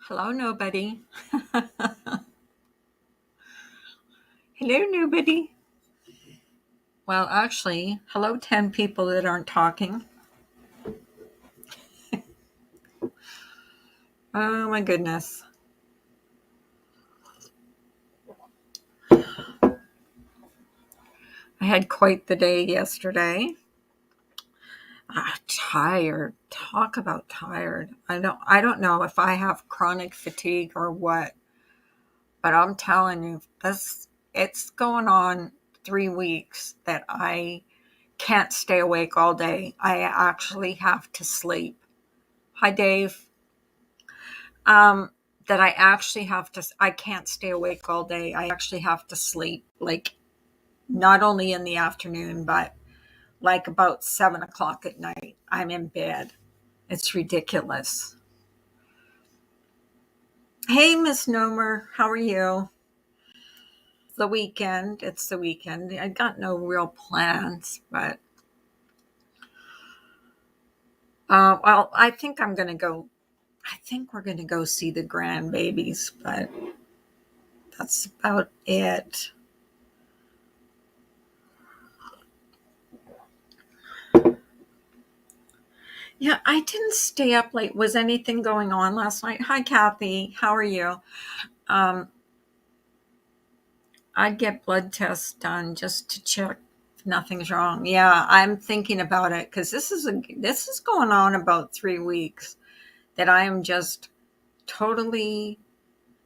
Hello, nobody. Hello, nobody. Well, actually, hello, 10 people that aren't talking. Oh, my goodness. I had quite the day yesterday. Tired. Talk about tired. I don't know if I have chronic fatigue or what, but I'm telling you, it's going on 3 weeks that I can't stay awake all day. I actually have to sleep. Hi, Dave. Um, that I can't stay awake all day. I actually have to sleep, like not only in the afternoon, but like about 7 o'clock at night. I'm in bed. It's ridiculous. Hey, Miss Nomer, how are you? It's the weekend. I got no real plans, but well, I think we're gonna go see the grandbabies, but that's about it. Yeah, I didn't stay up late. Was anything going on last night? Hi, Kathy. How are you? Um, I'd get blood tests done just to check if nothing's wrong. Yeah, I'm thinking about it because this is going on about 3 weeks that I am just totally.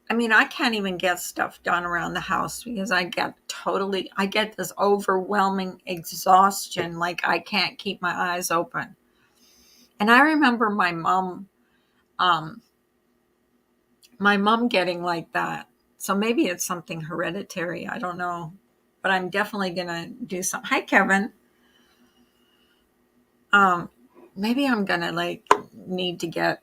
I mean, I can't even get stuff done around the house because I get this overwhelming exhaustion. Like I can't keep my eyes open. And I remember um, my mom getting like that. So maybe it's something hereditary. I don't know. But I'm definitely going to do something. Hi, Kevin. Um, Maybe I'm going to need to get,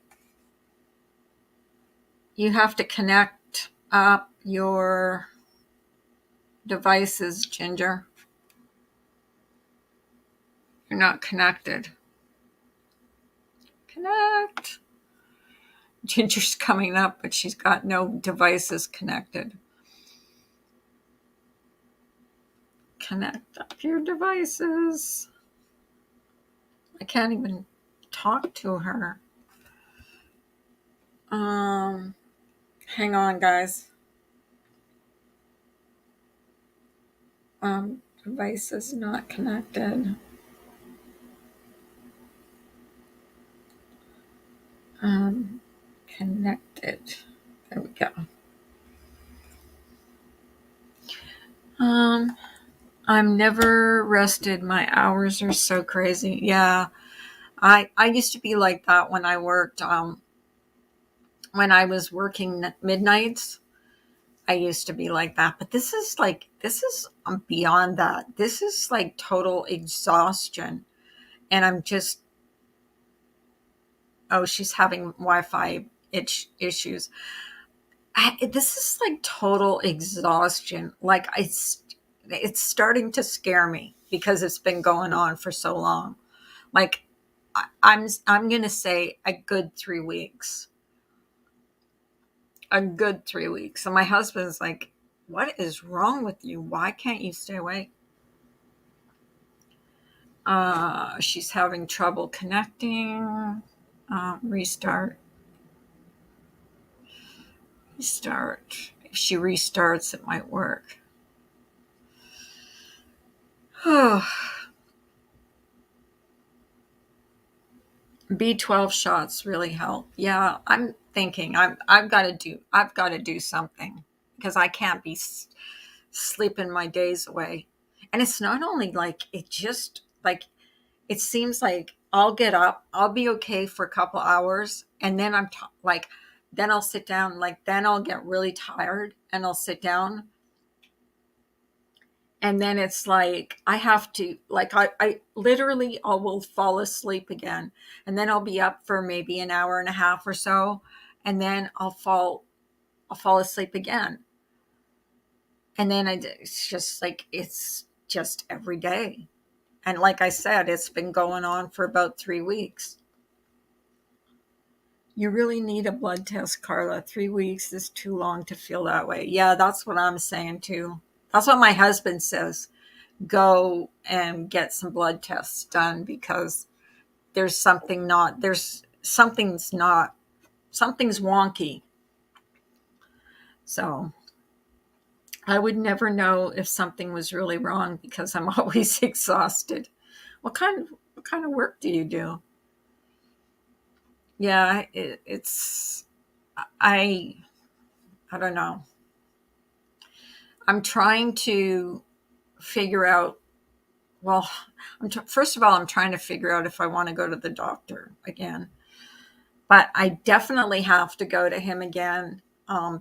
you have to connect up your devices, Ginger. You're not connected. Connect. Ginger's coming up, but she's got no devices connected. Connect up your devices. I can't even talk to her. Um, Hang on, guys. Device is not connected. Um, Connected. There we go. Um, I'm never rested. My hours are so crazy. Yeah, I used to be like that when I worked. When I was working midnights, I used to be like that. But this is beyond that. This is like total exhaustion, and I'm just. Oh, she's having Wi-Fi issues. This is like total exhaustion. It's starting to scare me because it's been going on for so long. Like I'm gonna say a good 3 weeks, a good 3 weeks. And my husband's like, "What is wrong with you? Why can't you stay awake?" She's having trouble connecting. Restart. Restart. If she restarts, it might work. B12 shots really help. Yeah, I'm thinking I've got to do something because I can't be sleeping my days away. And it's not only like it seems like I'll get up, I'll be okay for a couple hours, and then then I'll sit down, then I'll get really tired and I'll sit down, and then it's like I have to I literally I will fall asleep again, and then I'll be up for maybe an hour and a half or so, and then I'll fall asleep again, and then it's just every day. And like I said, it's been going on for about 3 weeks. You really need a blood test, Carla. 3 weeks is too long to feel that way. Yeah, that's what I'm saying too. That's what my husband says. Go and get some blood tests done because something's wonky. So I would never know if something was really wrong because I'm always exhausted. What kind of work do you do? Yeah, it's I I don't know. I'm trying to figure out. Well, first of all, I'm trying to figure out if I want to go to the doctor again. But I definitely have to go to him again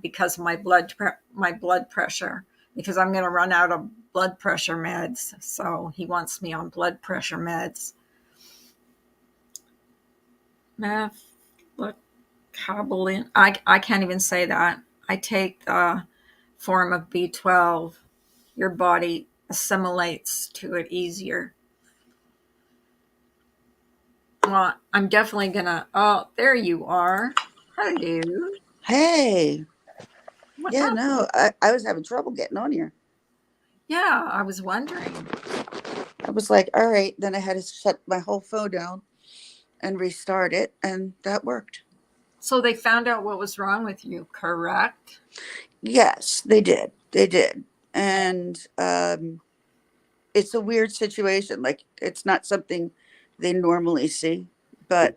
because of my blood pressure. Because I'm going to run out of blood pressure meds, so he wants me on blood pressure meds. Methylcobalamin. I can't even say that. I take the form of B12. Your body assimilates to it easier. Well, I'm definitely gonna. Oh, there you are. Hello. Hey, What yeah, no, happened? I was having trouble getting on here. Yeah, I was wondering. I was like, all right. Then I had to shut my whole phone down and restart it, and that worked. So they found out what was wrong with you, correct? Yes, they did. They did. And it's a weird situation. Like, it's not something they normally see. But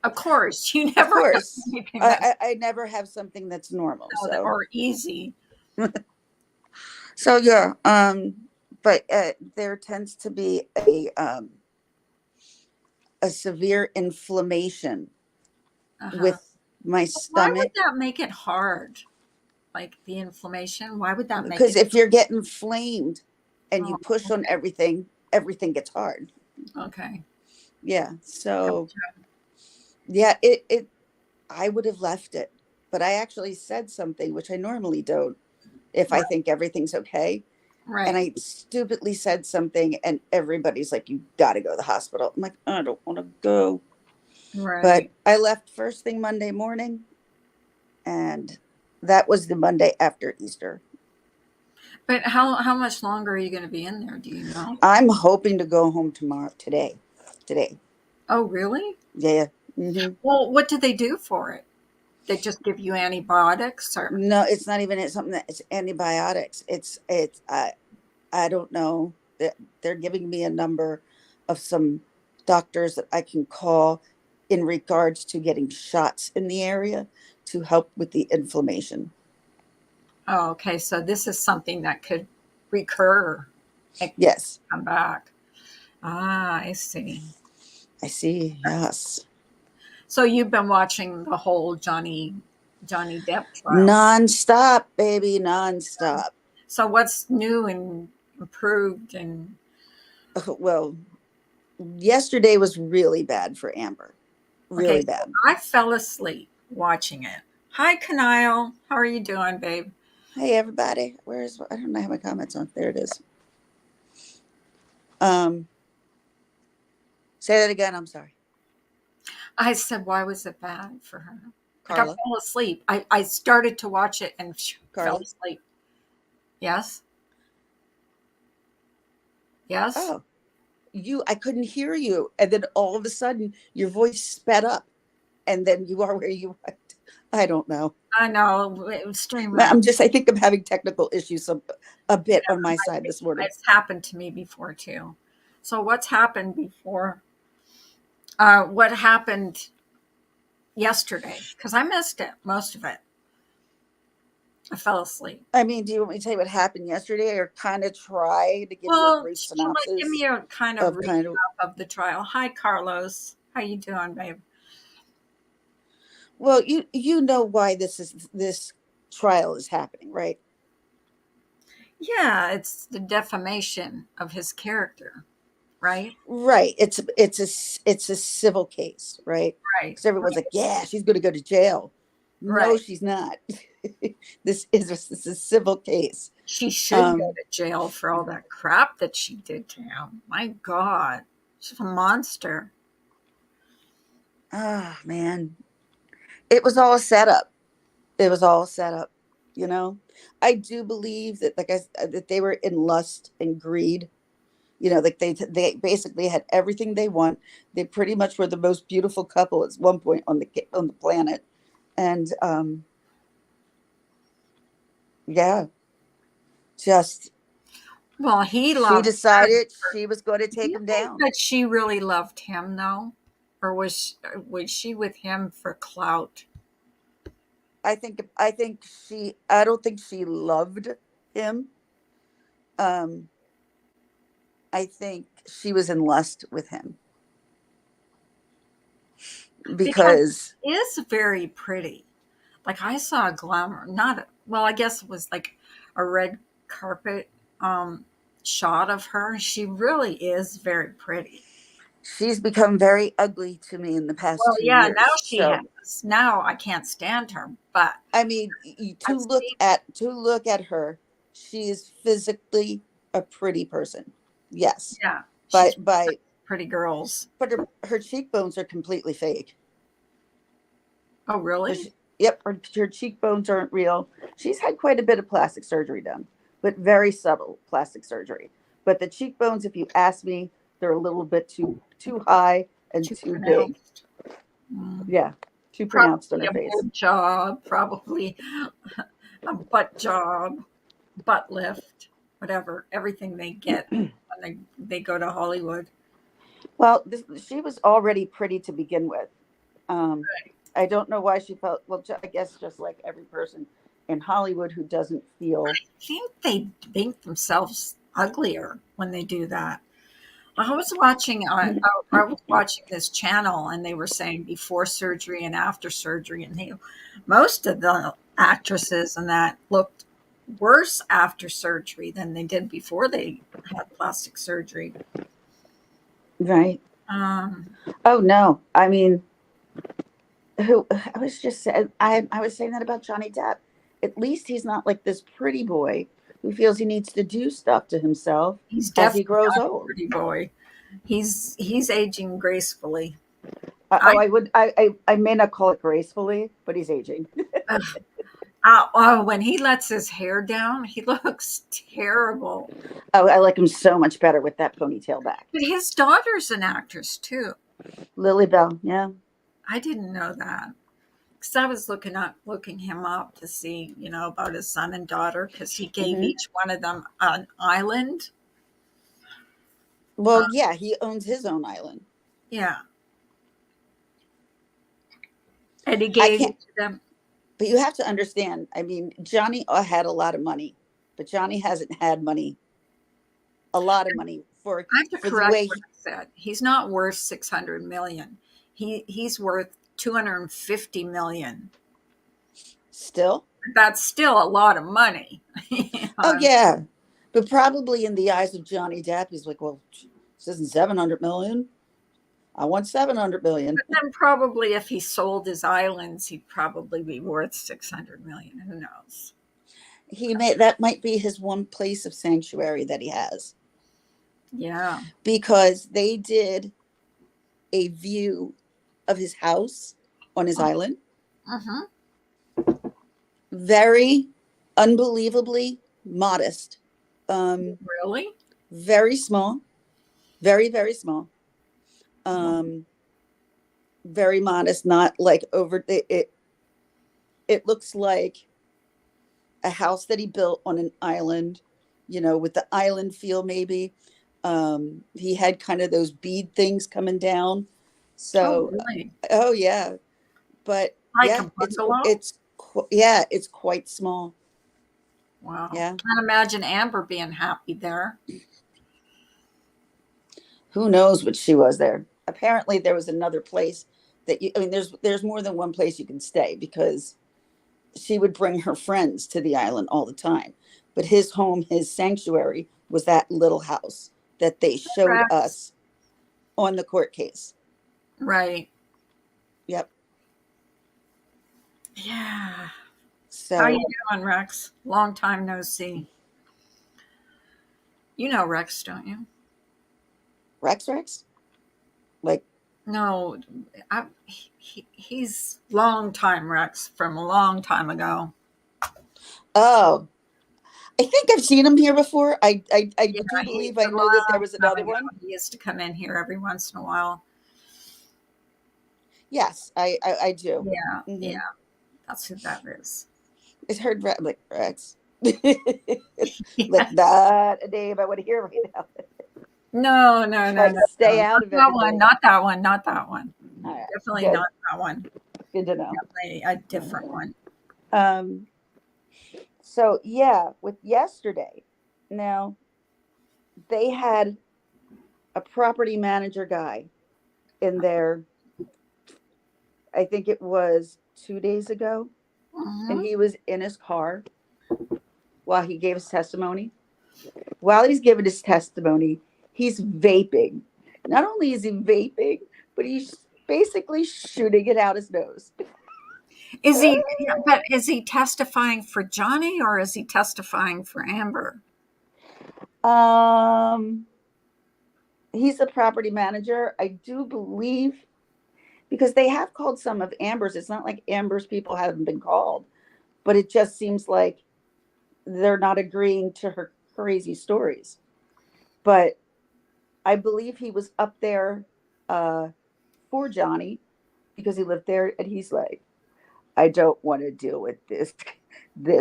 Of course, you of never have course, anything I, that's I, I never have something that's normal. or easy. So yeah. But there tends to be a severe inflammation Uh-huh. with my Why would stomach. that make it hard? Like the inflammation? Why would that make Because it? if you're getting flamed and you Oh, push on everything gets hard. okay. Yeah. So Gotcha. yeah, it I would have left it, but I actually said something which I normally don't if I Right. think everything's okay. And Right. I stupidly said something, and everybody's like, "You got to go to the hospital." I'm like, "I don't want to go," but Right. I left first thing Monday morning, and that was the Monday after Easter. But how much longer are you going to be in there? Do you know? I'm hoping to go home tomorrow, today. Oh, really? Yeah. Hmm. Well, what did they do for it? They just give you antibiotics or No, it's not even something that it's antibiotics. It's I don't know that they're giving me a number of some doctors that I can call in regards to getting shots in the area to help with the inflammation. oh, okay. So this is something that could recur and Yes, come back. Ah, I see. I see. Yes. So you've been watching the whole Johnny Depp trial. Non-stop, baby, non-stop. So what's new and improved and Well, yesterday was really bad for Amber. okay, Really so bad. I fell asleep watching it. Hi, Kanile. How are you doing, babe? Hey everybody. I don't know how my comments on. There it is. Um Say that again. I'm sorry. I said, why was it bad for her? Like I Carla. fell asleep. I started to watch it and fell Carla. asleep. Yes? Yes? Oh, I couldn't hear you. And then all of a sudden your voice sped up and then you are where you went. I don't know. I know. It was streaming. I think I'm having technical issues a Yeah, bit on my side this morning. it's happened to me before too. So what's happened before? What happened yesterday? Because I missed it, most of it. I fell asleep. I mean, do you want me to tell you what happened yesterday or kind of try to give you a Well, brief like give me synopsis a kind of of recap kind of, of the trial. Hi, Carlos. How you doing, babe? well, you know why this trial is happening, right? Yeah, it's the defamation of his character, right? Right. It's a civil case, right? Right. Because everyone's like, yeah, she's going to go to jail. No, Right. she's not. This is a civil case. She should go Um, to jail for all that crap that she did to him. My God, she's a monster. man. It was all set up. It was all set up. You know, I do believe that, like that they were in lust and greed. You know, like they basically had everything they want. They pretty much were the most beautiful couple at one point on the planet, and yeah, just Well, he she loved her. decided she was going to Do take you him think down. that she really loved him, though? Or was she with him for clout? I think I don't think she loved him. Um, I think she was in lust with him Because because she is very pretty. Like I saw a glamour, not well, I guess it was like a red carpet um shot of her. She really is very pretty. she's become very ugly to me in the past Well, two yeah, now years. she So has. Now I can't stand her, but I mean, I've seen, to look at her, she is physically a pretty person. Yes, yeah, she's by pretty girls. but her cheekbones are completely fake. Oh, really? Her, yep, her cheekbones aren't real. She's had quite a bit of plastic surgery done, but very subtle plastic surgery. But the cheekbones, if you ask me, they're a little bit too high and Too too big. pronounced. Mm. Yeah, too pronounced on Probably her a face. boob job, probably a butt job, butt lift, whatever. Everything they get when they go to Hollywood. Well, she was already pretty to begin with. Um, I don't know why she felt, well, I guess just like every person in Hollywood who doesn't feel. Think they make themselves uglier when they do that. I was watching this channel and they were saying before surgery and after surgery, and most of the actresses and that looked worse after surgery than they did before they had plastic surgery. Right. Um, Oh, no. I mean, who I was just saying, I was saying that about Johnny Depp. At least he's not like this pretty boy who feels he needs to do stuff to himself he's as he definitely grows not a old. pretty boy. He's aging gracefully. Oh, I I may not call it gracefully, but he's aging. when he lets his hair down, he looks terrible. Oh, I like him so much better with that ponytail back. But his daughter's an actress too. Lily Bell, yeah. I didn't know that because I was looking him up to see, about his son and daughter because he gave Hmm. each one of them an island. Well, Uh, yeah, he owns his own island. yeah, and he I gave can't, each of them. but you have to understand. I mean, Johnny had a lot of money, but Johnny hasn't had money, a lot of money I have to for the correct way what I said. He's not worth 600 million. He's worth 250 million. still. That's still a lot of money. Oh But yeah, but probably in the eyes of Johnny Depp, he's like, well, this isn't 700 million. I want 700 million. then probably if he sold his islands, he'd probably be worth 600 million. Who knows? He may that might be his one place of sanctuary that he has Yeah. because they did a view of his house on his island. Mm-hmm. Very unbelievably modest. Really? Very small, very small. Um, very modest, not like over it looks like a house that he built on an island, with the island feel maybe. He had kind of those bead things coming down. Oh, So, really? oh yeah, but Like yeah, a bungalow? it's quite small. Wow. Yeah, Can't imagine Amber being happy there. who knows what she was there. Apparently, there was another place that I mean, there's more than one place you can stay because she would bring her friends to the island all the time. But his home, his sanctuary, was that little house that they showed Rex. us on the court case. Right. Yep. Yeah. How you So doing, Rex? Long time no see. You know Rex, don't you? Rex, like No, he's long time Rex from a long time ago. Oh, I think I've seen him here before. I Yeah, do he's believe I a know that there long was time another ago. one. He used to come in here every once in a while. Yes, I do. Yeah, Hmm. yeah, that's who that is. It's heard like Rex. Like Yeah. not a name I want to hear right now. No, no, no, Try to no, no. stay out Not of that one. everything. Not that one. Not that one. All right, Definitely good, not that one. good to know. Definitely a different one. Um, so yeah, with yesterday, now they had a property manager guy in there. I think it was 2 days ago, and Hmm. he was in his car while he gave his testimony. While he's giving his testimony, he's vaping. Not only is he vaping, but he's basically shooting it out his nose. Is he? Yeah, but is he testifying for Johnny or is he testifying for Amber? um, he's a property manager, I do believe, because they have called some of Amber's. It's not like Amber's people haven't been called, but it just seems like they're not agreeing to her crazy stories. But I believe he was up there uh, for Johnny because he lived there, and he's like, I don't want to deal with this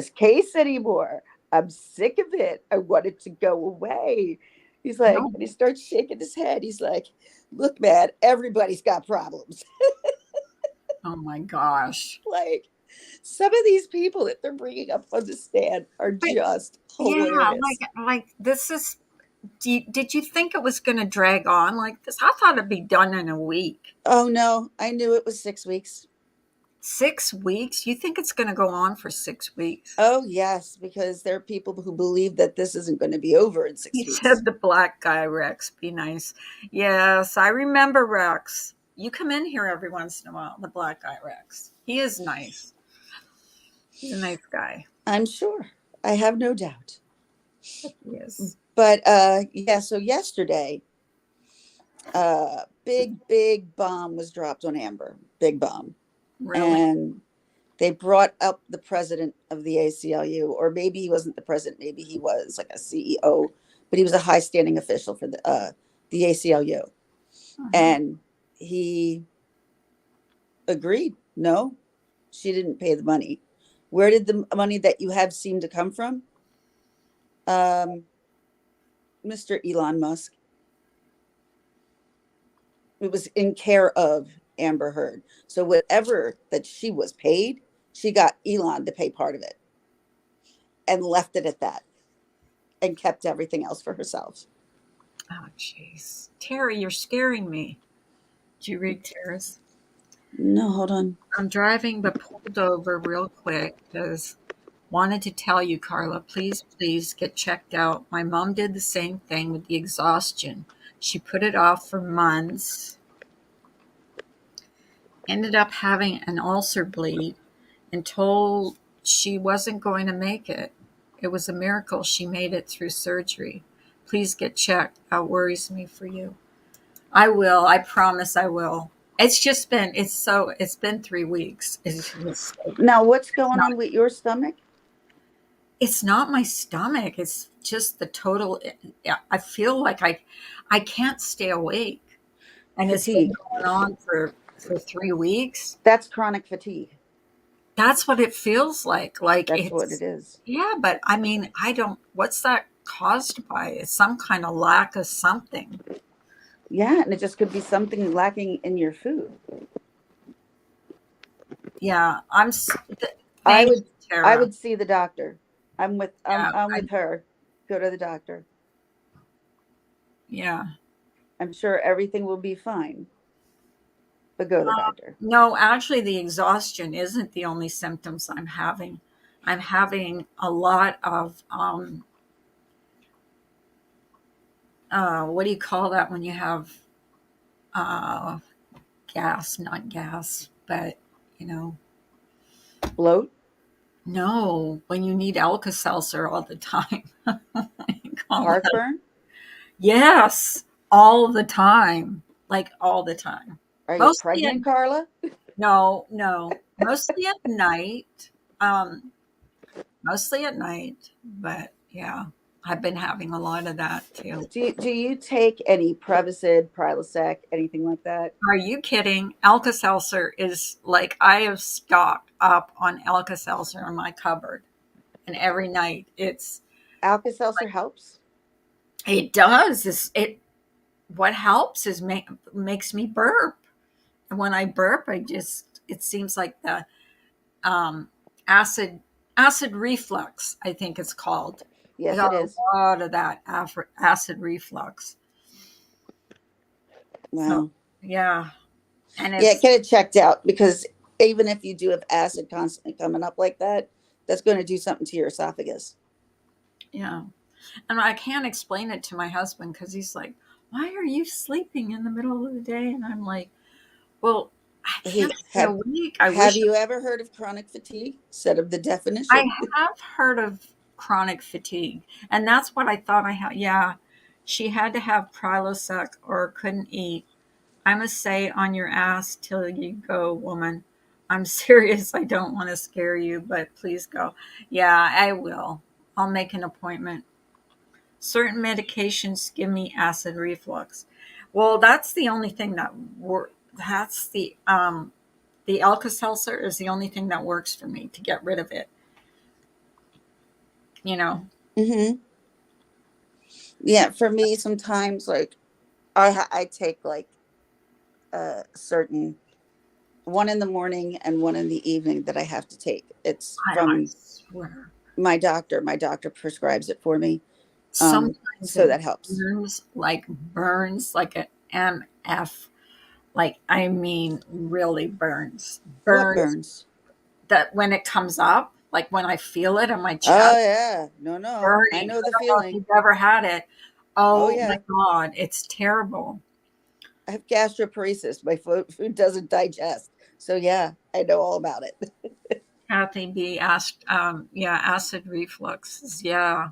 case anymore. I'm sick of it. I want it to go away. He's like, No. and he starts shaking his head. He's like, look, man, everybody's got problems. Oh my gosh. Like, some of these people that they're bringing up on the stand are But just yeah, hilarious. like this is. Did you think it was going to drag on like this? I thought it'd be done in a week. Oh no, I knew it was 6 weeks. 6 weeks? You think it's going to go on for 6 weeks? Oh yes, because there are people who believe that this isn't going to be over in He 6 weeks. said the black guy, Rex. Be nice. Yes, I remember Rex. You come in here every once in a while, the black guy, Rex. He is nice. He's a nice guy. I'm sure. I have no doubt. He is. But yeah, so yesterday, big bomb was dropped on Amber. Big bomb. Really? And they brought up the president of the ACLU, or maybe he wasn't the president, maybe he was like a CEO, but he was a high standing official for the ACLU. Uh-huh. And he agreed, no, she didn't pay the money. Where did the money that you have seem to come from? Mr. Elon Musk. It was in care of Amber Heard. So whatever that she was paid, she got Elon to pay part of it and left it at that and kept everything else for herself. Oh, jeez. Terry, you're scaring me. Did you read Tara's? No, hold on. I'm driving but pulled over real quick because wanted to tell you, Carla, please get checked out. My mom did the same thing with the exhaustion. She put it off for months, ended up having an ulcer bleed, and told she wasn't going to make it. It was a miracle she made it through surgery. Please get checked. That worries me for you. I will. I promise I will. It's been 3 weeks. Now, what's It's going not on with your stomach? it's not my stomach. It's just the total. I feel like I can't stay awake, and it's been Fatigue. going on for 3 weeks. That's chronic fatigue. That's what it feels like. Like That's what it it's is. yeah, but I mean, I don't. What's that caused by? It's some kind of lack of something. Yeah, and it just could be something lacking in your food. Yeah, I thank would you, I Tara. would see the doctor. I'm with I'm Yeah, I'm with her. Go to the doctor. yeah. I'm sure everything will be fine, but go to the doctor. No, actually, the exhaustion isn't the only symptoms I'm having. I'm having a lot of what do you call that when you have uh, gas? Not gas, but you know, Bloat, no, when you need Alka-Seltzer all the time. You call that? heartburn. Yes, all the time, like all the time. Are you Mostly at pregnant, Carla? no, no, mostly at night. Um, Mostly at night, but yeah, I've been having a lot of that too. Do you take any Prevacid, Prilosec, anything like that? Are you kidding? Alka-Seltzer is like I have stocked up on Alka-Seltzer in my cupboard, and every night Alka-Seltzer helps. it does. It what helps is makes me burp, and when I burp, it seems like the um, acid acid reflux. I think it's called. I Yes, got it is. a lot of that acid reflux. So Wow. yeah, and Yeah, it's get it checked out because even if you do have acid constantly coming up like that, that's going to do something to your esophagus. yeah, and I can't explain it to my husband because he's like, "Why are you sleeping in the middle of the day?" And I'm like, "Well, I Hey, can't stay awake. I have wish you ever heard of chronic fatigue? Set of the I definition. have heard of chronic fatigue, and that's what I thought I had. Yeah, she had to have Prilosec or couldn't eat. I must say, on your ass till you go, woman. I'm serious. I don't want to scare you, but please go. Yeah, I will. I'll make an appointment. Certain medications give me acid reflux. Well, that's the only thing that that's the Alka-Seltzer is the only thing that works for me to get rid of it, you know. Hmm. Yeah, for me, sometimes like I take like a certain one in the morning and one in the evening that I have to take. It's I from swear. my doctor. My doctor prescribes it for me. Sometimes So it that helps. burns like an MF. Like, I mean, really burns. What Burns burns? that when it comes up, like when I feel it in my chest, Oh yeah. No, no. I burning. know I the don't know if feeling. you've ever had it. Oh Oh my yeah. God, it's terrible. I have gastroparesis. My food doesn't digest. So yeah, I know all about it. Kathy B asked, yeah, acid reflux. Yeah.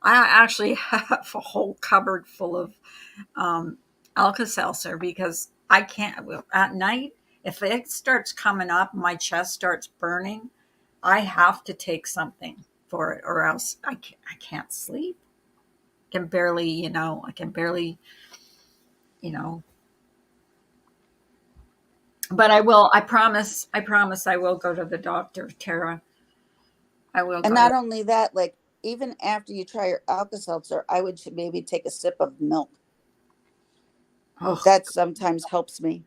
I actually have a whole cupboard full of um, Alka-Seltzer because I can't, well, at night, if it starts coming up, my chest starts burning, I have to take something for it or else I can't sleep. Can barely, I can barely, you know, but I promise I will go to the doctor, Tara. I will And go not to, only that, like even after you try your Alka-Seltzer, I would maybe take a sip of milk. oh, That sometimes helps me.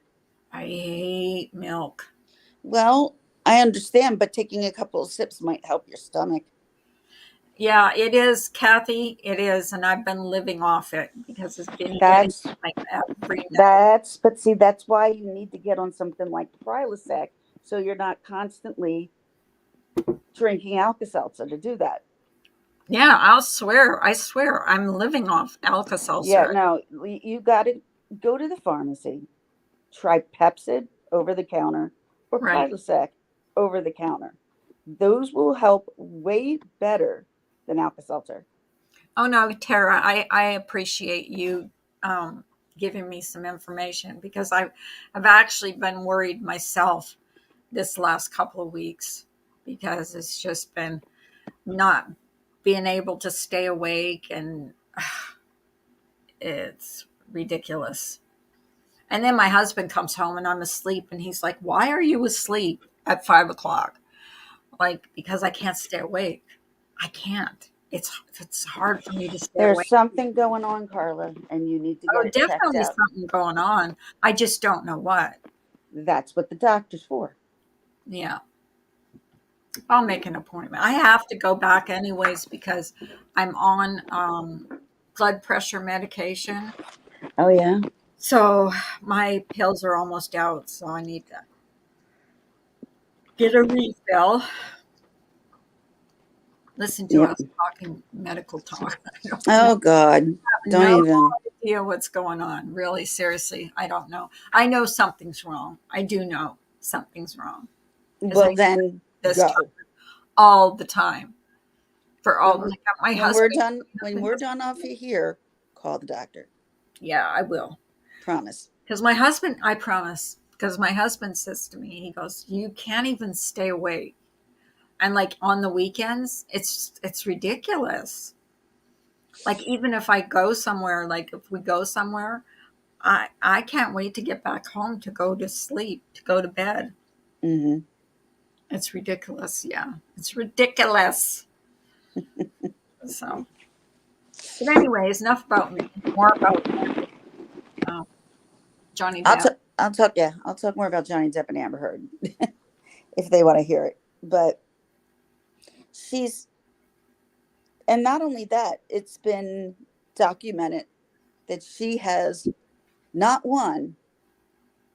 I hate milk. Well, I understand, but taking a couple of sips might help your stomach. Yeah, it is, Kathy. It is, and I've been living off it because it's been getting That's like every night. but see, that's why you need to get on something like Prilosec, so you're not constantly drinking Alka-Seltzer to do that. Yeah, I swear, I'm living off Yeah, Alka-Seltzer. no, you got to go to the pharmacy, try Pepsid over the counter or Right. Prilosec over the counter. Those will help way better than Alka-Seltzer. Oh no, Tara, I appreciate you um, giving me some information because I've actually been worried myself this last couple of weeks because it's just been not being able to stay awake and it's ridiculous. And then my husband comes home and I'm asleep and he's like, "Why are you asleep at 5 o'clock?" Like, because I can't stay awake. I can't. It's hard for me to stay There's awake. something going on, Carla, and you need to get Oh, it checked definitely out. something going on. I just don't know what. That's what the doctor's for. Yeah. I'll make an appointment. I have to go back anyways because I'm on blood pressure medication. Oh yeah. So my pills are almost out. So I need to get a refill. Listen to Yep. us talking medical talk. I don't Oh God. have Don't no even. idea what's going on. Really, seriously, I don't know. I know something's wrong. I do know something's wrong because I Well hear then this talk go. all the time. For When all we're like my when we're husband, done when we're done off here, call the doctor. yeah, I will Promise. Because my husband, I promise, because my husband says to me, he goes, "You can't even stay awake." And like on the weekends, it's ridiculous. Like even if I go somewhere, like if we go somewhere, I can't wait to get back home to go to sleep, to go to bed. Hmm. It's ridiculous. Yeah, it's ridiculous. So, but anyways, enough about me. More about uh, Johnny I'll Depp. talk. I'll talk. Yeah, I'll talk more about Johnny Depp and Amber Heard if they want to hear it. But she's, and not only that, it's been documented that she has not one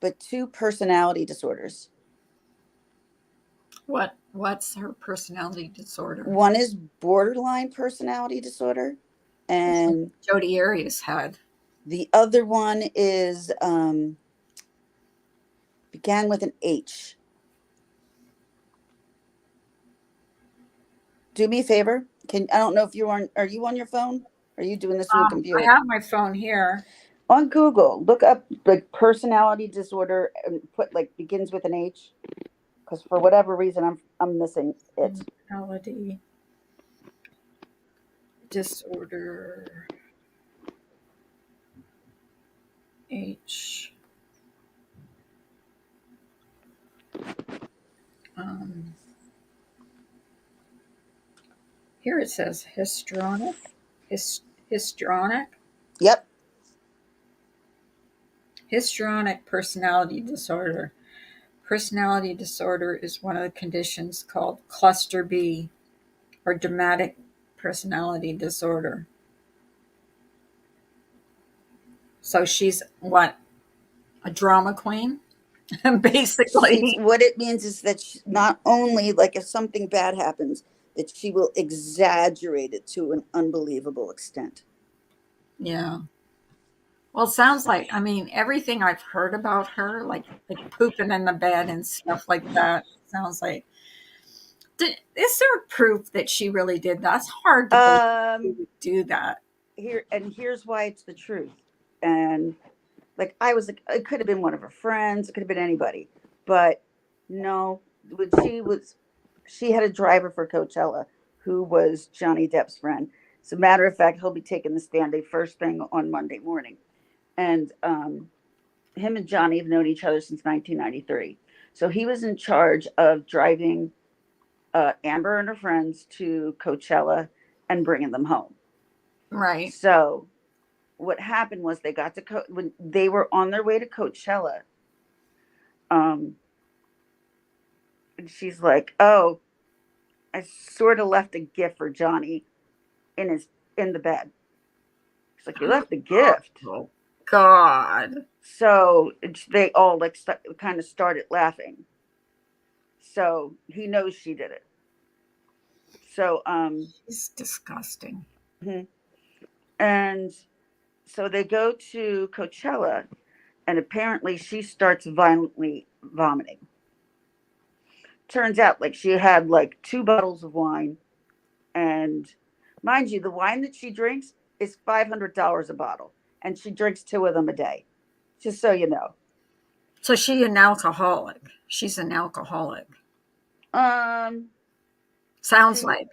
but two personality disorders. What's her personality disorder? One is borderline personality disorder, That's what and Jodi Arias had. the other one is began with an H. Do me a favor. Can I don't know if you're on. Are you on your phone? Are you doing this through a I computer? have my phone here. On Google, look up like personality disorder and put like begins with an H. Because for whatever reason, I'm missing it. Personality disorder H. Um, Here it says histrionic. Histrionic. Yep. Histrionic personality disorder. Personality disorder is one of the conditions called cluster B or dramatic personality disorder. So she's what? A drama queen? She's Basically. what it means is that not only like if something bad happens, that she will exaggerate it to an unbelievable extent. Yeah. Well, it sounds like, I mean, everything I've heard about her, like pooping in the bed and stuff like that, sounds like. Is there proof that she really did that? It's hard to believe she Um, would do that. here's why it's the truth. And like I was like, it could have been one of her friends, it could have been anybody, but no, when she had a driver for Coachella who was Johnny Depp's friend. As a matter of fact, he'll be taking the stand day first thing on Monday morning, and him and Johnny have known each other since 1993. So he was in charge of driving Amber and her friends to Coachella and bringing them home. Right. So what happened was they got to when they were on their way to Coachella. Um, and she's like, "Oh, I sort of left a gift for Johnny in his in the bed." She's like, "You left a gift?" Oh, God. So they all like kind of started laughing. So he knows she did it. So It's disgusting. mhm. And so they go to Coachella, and apparently she starts violently vomiting. Turns out like she had like two bottles of wine, and mind you, the wine that she drinks is $500 a bottle, and she drinks two of them a day. Just so you know. So she's an alcoholic. She's an alcoholic. Um, Sounds she like.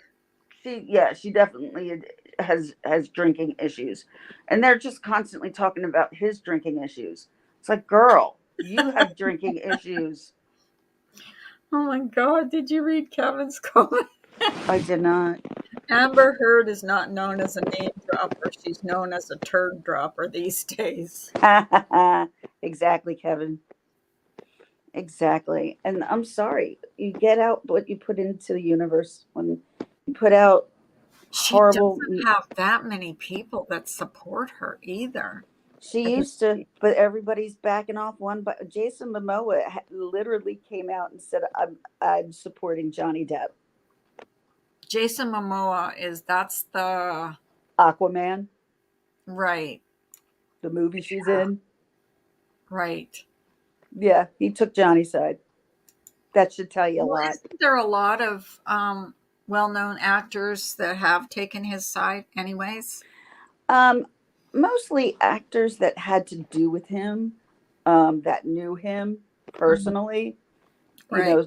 she definitely has drinking issues, and they're just constantly talking about his drinking issues. It's like, girl, you have drinking issues. Oh my God. Did you read Kevin's comment? I did not. Amber Heard is not known as a name dropper. She's known as a turd dropper these days. Exactly, Kevin. Exactly. And I'm sorry, you get out what you put into the universe. When you put out She horrible. doesn't have that many people that support her either. She I think used to, but everybody's backing off one. But Jason Momoa literally came out and said, I'm supporting Johnny Depp." Jason Momoa that's the Aquaman, right, the movie she's in. right. Yeah, he took Johnny's side. That should tell you a Well, lot. isn't there a lot of well-known actors that have taken his side, anyways? Um, Mostly actors that had to do with him. that knew him personally, Right.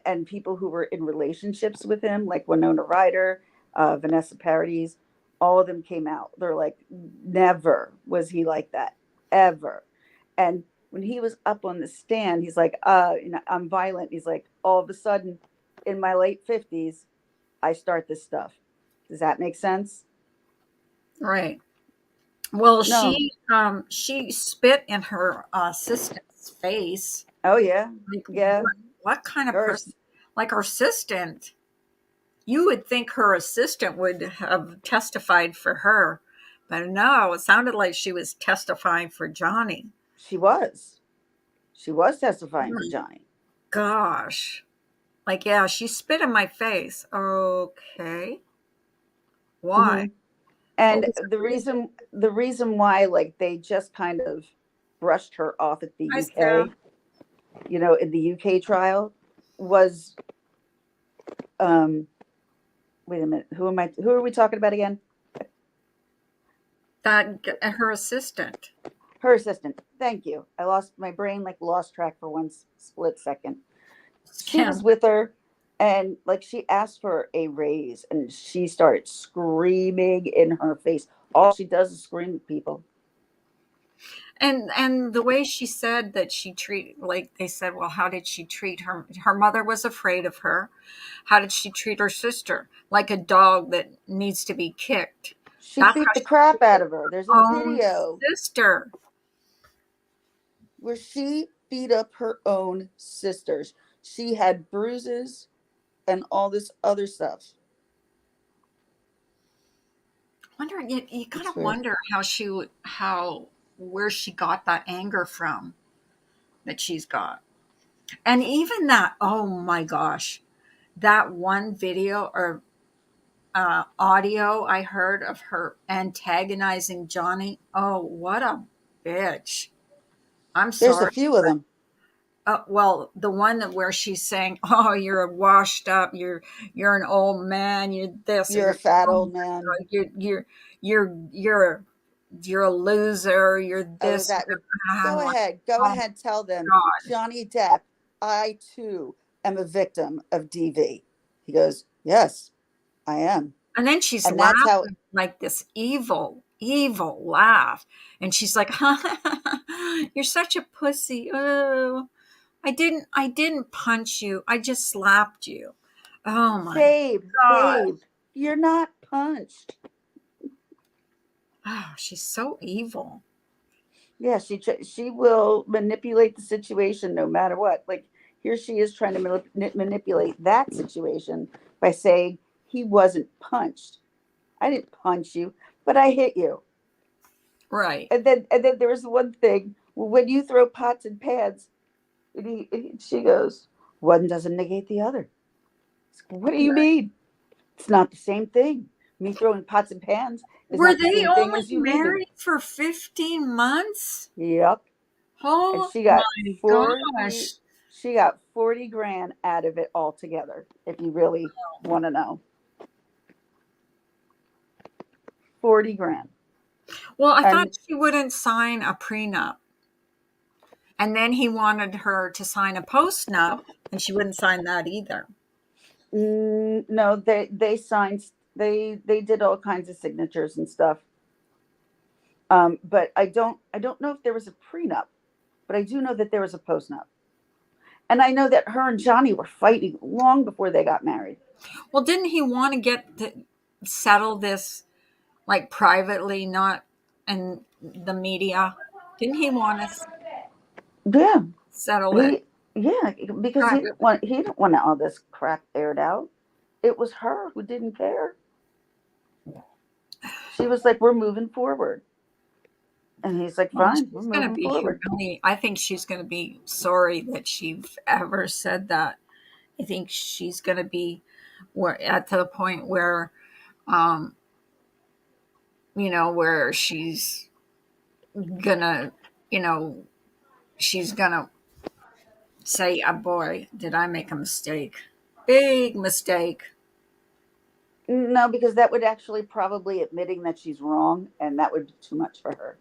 and people who were in relationships with him, like Winona Ryder, Vanessa Paradis, all of them came out. They're like, never was he like that, ever. And when he was up on the stand, he's like, I'm violent. He's like, all of a sudden, in my late 50s, I start this stuff. Does that make sense? Right. Well, No. she spit in her assistant's face. Oh, yeah. Like, Yeah. what kind of Her, person? Like her assistant, you would think her assistant would have testified for her, but no, it sounded like she was testifying for Johnny. she was. She was Oh testifying for my Johnny. gosh. Like, yeah, she spit in my face. Okay. Why? Hmm. What And was the the reason? reason why, like, they just kind of brushed her off at the Hi, UK, Sarah. in the UK trial, was, um wait a minute, who are we talking about again? Her assistant. Her assistant. Thank you. I lost my brain, like, lost track for one split second. She was Kim. with her, and, like, she asked for a raise, and she started screaming in her face. All she does is scream at people. And the way she said that she treat, like they said, well, how did she treat her mother was afraid of her. How did she treat her sister? Like a dog that needs to be kicked. She That's beat how the she crap treated out of her. There's a her own video sister. where she beat up her own sisters. She had bruises and all this other stuff. Wonder, you kind It's of weird. wonder how where she got that anger from that she's got. And even that, oh my gosh, that one video or audio I heard of her antagonizing Johnny. Oh, what a bitch. I'm There's a sorry. few of them. Well, the one that where she's saying, "Oh, you're washed up. You're an old man. You're this. You're a You're fat oh old my man. God, you're a loser. You're Oh, this. that You're would I'm like, go oh ahead, tell them, God." Johnny Depp, I too am a victim of DV. He goes, yes, I am. And then she's And that's how, laughing like this evil laugh, and she's like, "You're such a pussy. Oh, I didn't punch you. I just slapped you. Oh my God." babe, you're not punched. Oh, she's so evil. Yeah, she will manipulate the situation no matter what. Like, here she is trying to manipulate that situation by saying he wasn't punched. I didn't punch you, but I hit you. Right. And then there was one thing when you throw pots and pans, she goes, one doesn't negate the other. What do you mean? It's not the same thing. Me throwing pots and pans is Were not the they same thing only as you leaving. married for 15 months? Yep. And Oh she got my 40 gosh. she got 40 grand out of it altogether, if you really want to know. 40 grand. Well, I thought And she wouldn't sign a prenup. And then he wanted her to sign a postnup, and she wouldn't sign that either. no, they signed, they did all kinds of signatures and stuff. But I don't know if there was a prenup, but I do know that there was a postnup. And I know that her and Johnny were fighting long before they got married. Well, didn't he want to settle this like privately, not in the media? Didn't he want to Yeah. settle it He yeah, because privately? he didn't want all this crap aired out. It was her who didn't care. She was like, "We're moving forward," and he's like, Well, "Fine, we're she's going to moving be forward." I think she's going to be sorry that she ever said that. I think she's going to be at the point where, um, where she's gonna, you know, she's gonna say, "Oh boy, did I make a mistake? Big mistake." No, because that would actually probably admitting that she's wrong, and that would be too much for her.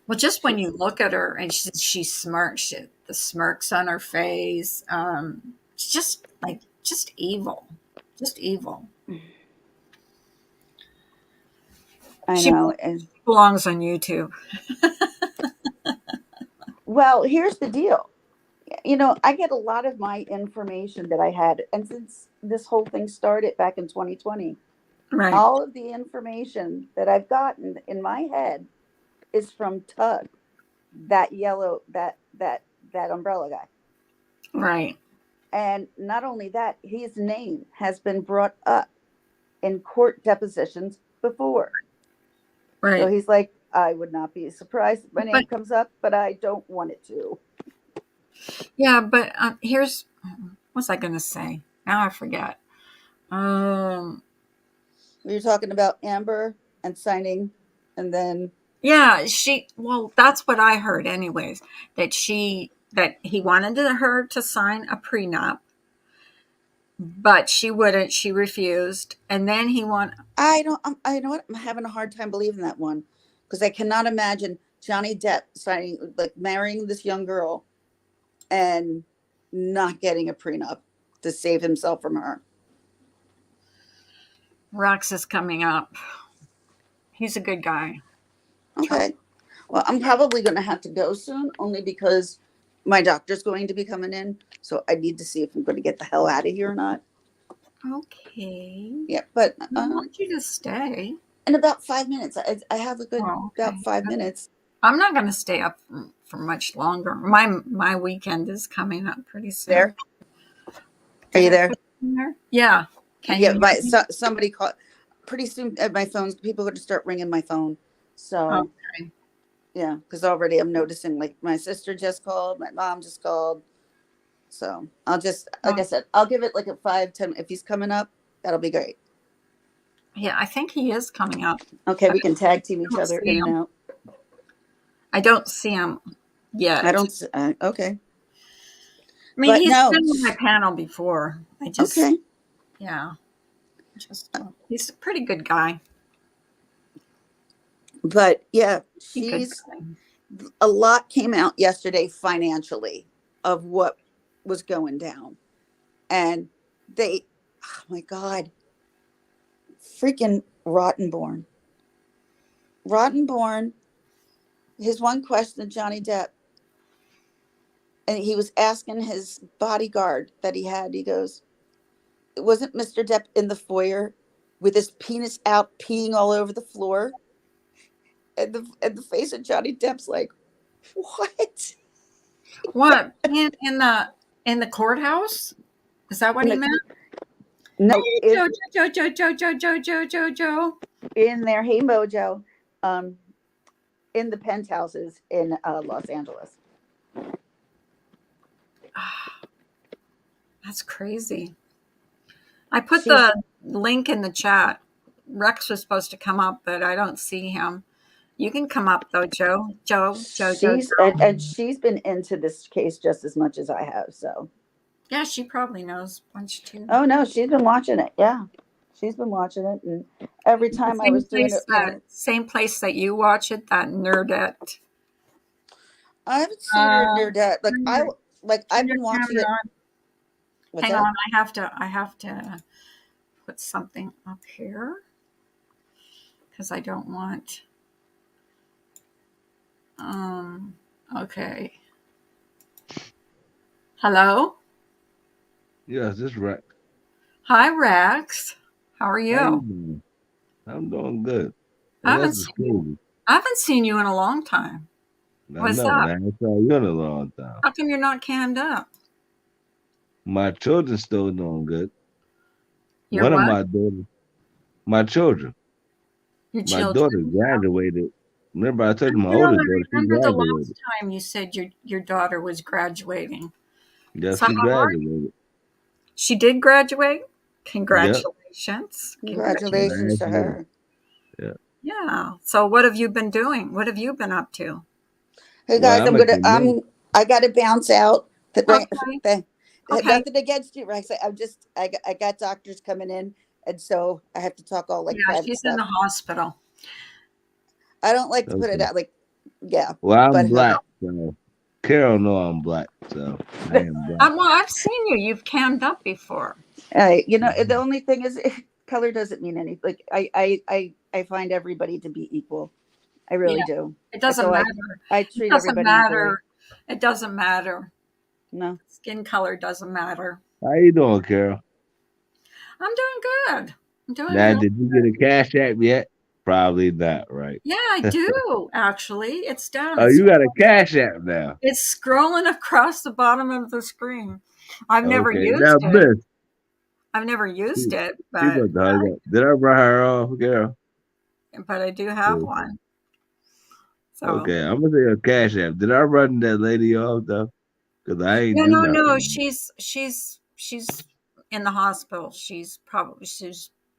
Well, just when She, you look at her and she smirks, the smirks on her face, it's just like just evil. I She know. And belongs on YouTube. well, here's the deal. I get a lot of my information that I had, and since this whole thing started back in 2020, Right, all of the information that I've gotten in my head is from Tug, that yellow, that umbrella guy. right, And not only that, his name has been brought up in court depositions before. So right. he's like, I would not be surprised if my But name comes up, but I don't want it to. yeah, but here's what's I gonna say? Now I forget. Um, We were talking about Amber and signing, and then yeah, well, that's what I heard, anyways. That he wanted her to sign a prenup, but she wouldn't. She refused, and then he want. I don't. I know what I'm having a hard time believing that one because I cannot imagine Johnny Depp signing, like, marrying this young girl and not getting a prenup to save himself from her. Rex is coming up. He's a good guy. Trust. Okay. Well, I'm probably going to have to go soon, only because my doctor's going to be coming in. So I need to see if I'm going to get the hell out of here or not. Okay. Yeah, but I want you to stay. in about 5 minutes, I have a good Oh, about okay. 5 minutes. I'm not going to stay up for much longer. My weekend is coming up pretty soon. There, are Did you I there? put it in there? Yeah. Can you Yeah, hear me? somebody called. Pretty soon, at my phone's people are going to start ringing my phone. So Okay. yeah, because already I'm noticing, like, my sister just called, my mom just called. So I'll just, like Oh, I said, I'll give it like a 5, 10. If he's coming up, that'll be great. yeah, I think he is coming up. Okay, But we can tag team I each don't other see in and him. out. I don't see him I yet. don't. Okay, I mean, but he's no. been on my panel before. I just, Okay, yeah, he's a pretty good guy. but yeah, Pretty good she's guy. a lot came out yesterday financially of what was going down, and they, oh my God, freaking Rottenborn. His one question, Johnny Depp, and he was asking his bodyguard that he had. He goes, "Wasn't Mr. Depp in the foyer with his penis out, peeing all over the floor?" And the face of Johnny Depp's like, "What?" What in the courthouse? Is that what In he the, meant? no, Hey, Joe, Joe, Joe, Joe, Joe, Joe, Joe, Joe, Joe. in their Hey Mojo, um, in the penthouses in Los Angeles. That's crazy. I put She's the link in the chat. Rex was supposed to come up, but I don't see him. You can come up though, Joe. Joe, Joe, Joe, she's Joe. and she's been into this case just as much as I have. So, Yeah, she probably knows a bunch too. oh no, she's been watching it. Yeah, she's been watching it, and every The time I was doing it, same place that you watch it, that Nerdette. I haven't seen her near that. Turn I've your been watching camera it. on. What's Hang that? on, I have to put something up here because I don't want. Um. Okay. Hello. Yes, it's right. Hi, Rex. How are How you you? doing? I'm doing good. I And haven't that's just seen you. crazy. I haven't seen you in a long time. I What's know, and up? I ain't saw you in a long time. How come you're not cammed up? My children still doing good. You're One of what? my children, Your my children? daughter graduated. Remember, I told you my You know, older I daughter, she remember the last graduated. time you said your daughter was graduating. Yes, So she how are you? graduated. She did graduate? Yep. Congratulations. Congratulations Congratulations. to Last year. her. Yeah. Yeah. So what have you been doing? What have you been up to? Hey Well, guys, I'm at the next. I got to bounce out. Okay. Okay. Nothing against you, Rex. I got doctors coming in, and so I have to talk all like Yeah, private she's in stuff. the hospital. I don't like to put it Okay. out like Yeah, Well, I'm but black, so Carol know I'm black, so I am black. Well, I've seen you. You've cammed up before. the only thing is, color doesn't mean anything. Like I find everybody to be equal. I Yeah, really do. it So doesn't I matter. I It treat doesn't everybody very matter. It doesn't matter. no. Skin color doesn't matter. How you doing, Carol? I'm doing good. I'm doing Now, real did you get good. a cash app yet? Probably not, right? Yeah, I do actually. It's down. Oh, you got a cash app now. It's scrolling across the bottom of the screen. I've never Okay, now used it. Miss, I've never used she, it, she about to hug up. Did I run her off, Carol? but I do have Yeah. one. So Okay, I'm gonna say a cash app. Did I run that lady off though? Cause I ain't no, do no, no. nothing. She's in the hospital. She's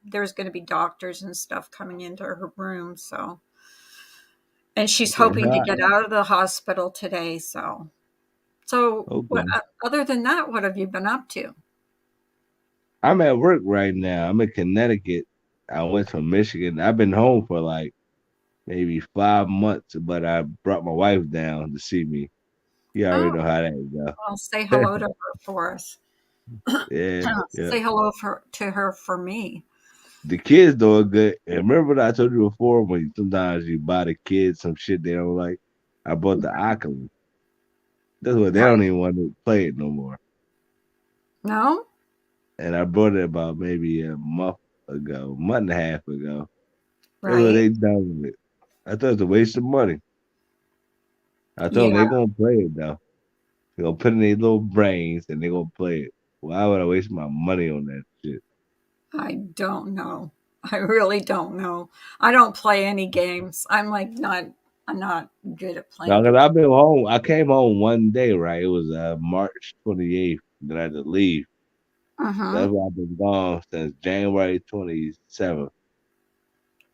there's going to be doctors and stuff coming into her room. So and she's Okay, hoping to get out of the hospital today. So what? okay. Other than that, what have you been up to? I'm at work right now. I'm in Connecticut. I went from Michigan. I've been home for like maybe 5 months, but I brought my wife down to see me. You already Oh, know how that well, say go. hello to her for us. Yeah, yeah. Say hello to her for me. The kids doing good. And remember what I told you before when sometimes you buy the kids some shit they don't like? I bought the Oculus. That's what they Right? don't even want to play it no more. No? And I bought it about maybe a month and a half ago. That's what Right? they done with it. I thought it was a waste of money. I told them Yeah, they gonna play it though. They gonna put in their little brains and they gonna play it. Why would I waste my money on that shit? I don't know. I really don't know. I don't play any games. I'm not good at Now, playing cause games. I've been home. I came home one day, right? It was March 28th. Then I had to leave. Mm-hmm. That's why I've been gone since January 27th.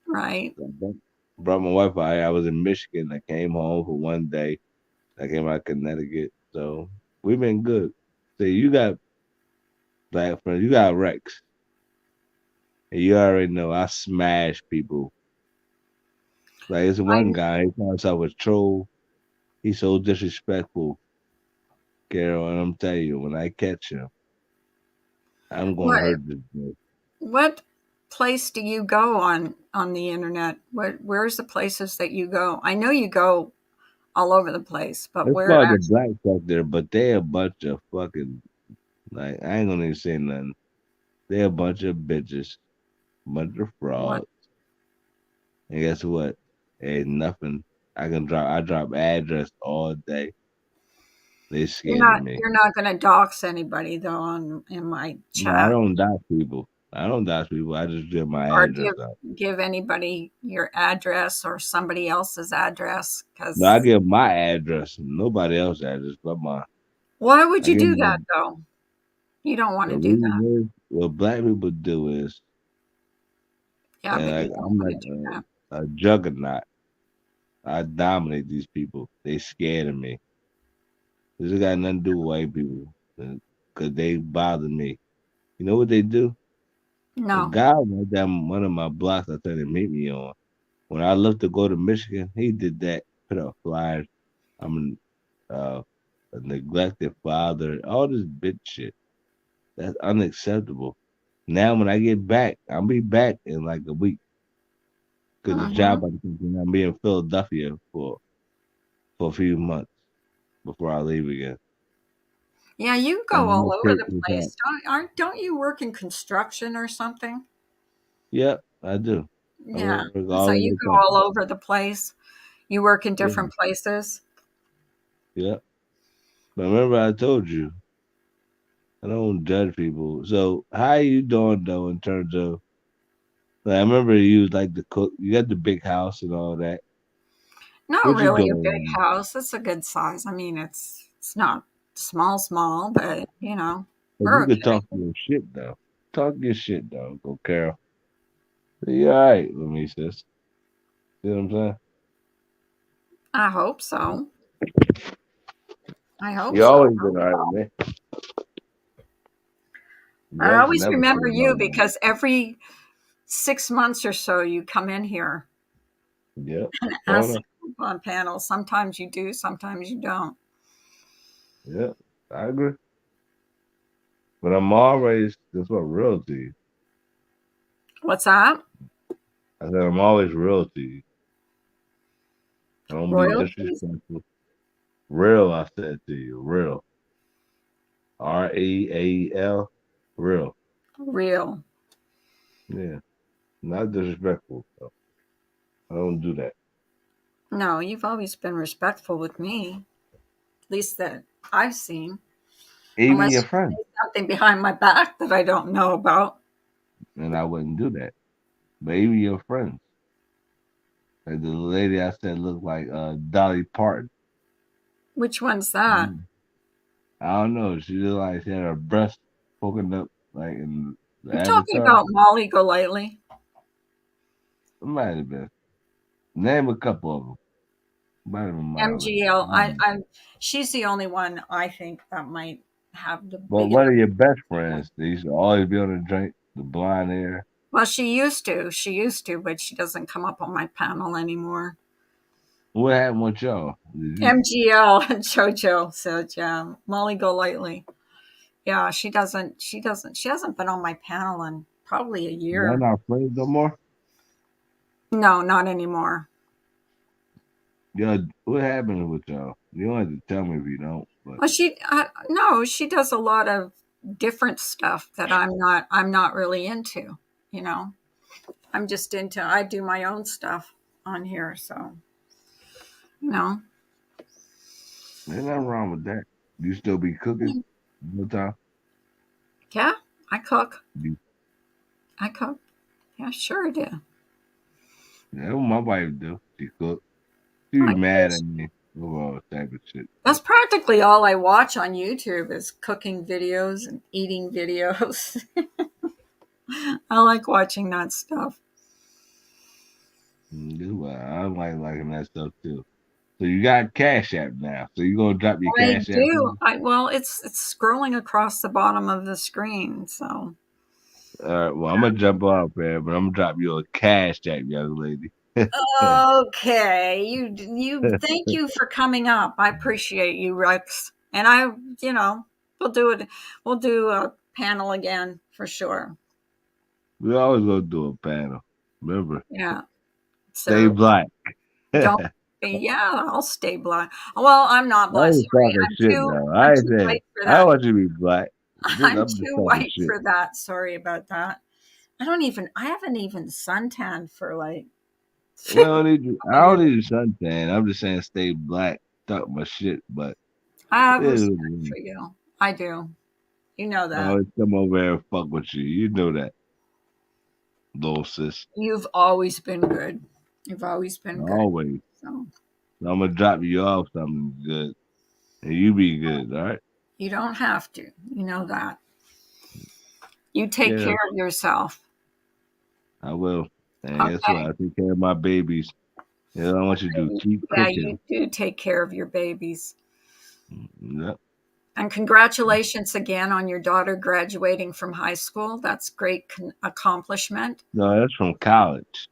Right. So brought my wife out here. I was in Michigan. I came home for one day. I came out of Connecticut. So we've been good. See, you got black friends. You got Rex. And you already know I smash people. Like, it's I one guy. He calls himself a troll. He's so disrespectful, Carol. And I'm telling you, when I catch him, I'm going to what hurt this boy. what place do you go on the internet? Where's the places that you go? I know you go all over the place, but It's where called the actually? Black Sector, but they a bunch of fucking, like, I ain't gonna even say nothing. They a bunch of bitches, bunch of What? frauds. And guess what? Ain't nothing. I drop address all day. They scared of me. You're not going to dox anybody though on in my No, I chat don't dodge people. I don't dodge people. I just give my or address out. give anybody your address or somebody else's address No, I because give my address. Nobody else's address but mine. why would I you give do my that though? You don't want the to do that. reason is what black people do is, Yeah, and but you like don't I'm want like to do that. a juggernaut. I dominate these people. They scared of me. This got nothing to do with white people, because they bother me. You know what they do? A No. guy right down one of my blocks I tried to meet me on. When I left to go to Michigan, he did that. Put up flyers. I'm a neglected father. All this bitch shit. That's unacceptable. Now when I get back, I'll be back in like a week because the Hmm. job I'm be in Philadelphia for a few months before I leave again. Yeah, you And go I'm all gonna over take the this out. place. Don't you work in construction or something? Yep, I do. I Yeah. work So all over you the go all country. over the place. You work in Yeah, different places. yeah. But remember, I told you I don't judge people. So how you doing though in terms of like I remember you like the cook. You got the big house and all that. Not What you really a doing? big house. It's a good size. I mean, it's not small, but But we're you could okay. talk your shit though. Talk your shit though. Go Carol. You all right with me, sis. See what I'm saying? I hope so. I hope You so. always been all right with me. I Rex always never remember said you nothing. because every 6 months or so you come in here Yep. and Hold on. on panels. Sometimes you do, sometimes you don't. Yeah, I agree. But I'm always that's what real to you. What's that? I said I'm always real to you. I don't be Royalties? disrespectful. Real, I said to you, real. REAL, real. Real. Yeah, not disrespectful. So I don't do that. No, you've always been respectful with me, at least that I've seen. Even Unless your you friends, say something behind my back that I don't know about. and I wouldn't do that. But even your friends, like the lady I said looked like Dolly Parton. Which one's that? Mhm. I don't know. She looked like she had her breast poking up like in the I'm talking avatar. about Molly Golightly. It might have been. Name a couple of them. Might have been Miley. MGL. I don't know. She's the only one I think that might have the But biggest. one of your best friends, they used to always be on the drink, the blonde hair. Well, she used to. She used to, but she doesn't come up on my panel anymore. What happened with y'all? Did you? MGL and JoJo said, yeah, Molly Golightly. Yeah, she doesn't. She doesn't. She hasn't been on my panel in probably a Y'all year. not friends no more? No, not anymore. Yo, what happened with y'all? You don't have to tell me if you don't, but Well, no, she does a lot of different stuff that I'm not really into, you know. I'm just into I do my own stuff on here, so, you know. there's nothing wrong with that. You still be cooking all the time? Yeah, I cook. You, I cook. Yeah, sure I do. yeah, what my wife do. She cook. She be I mad at guess me over all type of shit. that's practically all I watch on YouTube is cooking videos and eating videos. I like watching that stuff. Well, I don't like liking that stuff too. So you got Cash App now. So you gonna drop your I Cash App for do. me? Well, it's scrolling across the bottom of the screen, so All right. Well, I'm gonna jump off there, but I'm gonna drop you a Cash App, young lady. okay. You thank you for coming up. I appreciate you, Rex. And you know, we'll do it. We'll do a panel again for sure. We always gonna do a panel. Remember, Yeah. stay So black. don't I yeah, I'll stay black. Well, I'm not black. was Sorry. talking shit though. I'm I ain't too saying white for I don't that. want you to be black. I'm I'm just too talking white shit. for that. Sorry about that. I haven't even suntanned for like Well, I don't need you. a I year. don't need you suntan. I'm just saying stay black. Talk my shit, but I have it is what respect it is. for you. I do. You know I that. always come over here and fuck with you. You know that, little sis. You've always been good. You've always been good. Always. So So I'm gonna drop you off something good, and you be good. All right. you don't have to. You know that. You take Yeah, care of yourself. I will. And guess what? Okay. I take care of my babies. You know, I want you to do. Keep Yeah, you cooking. do take care of your babies. Yep. And congratulations again on your daughter graduating from high school. That's great accomplishment. No, that's from college.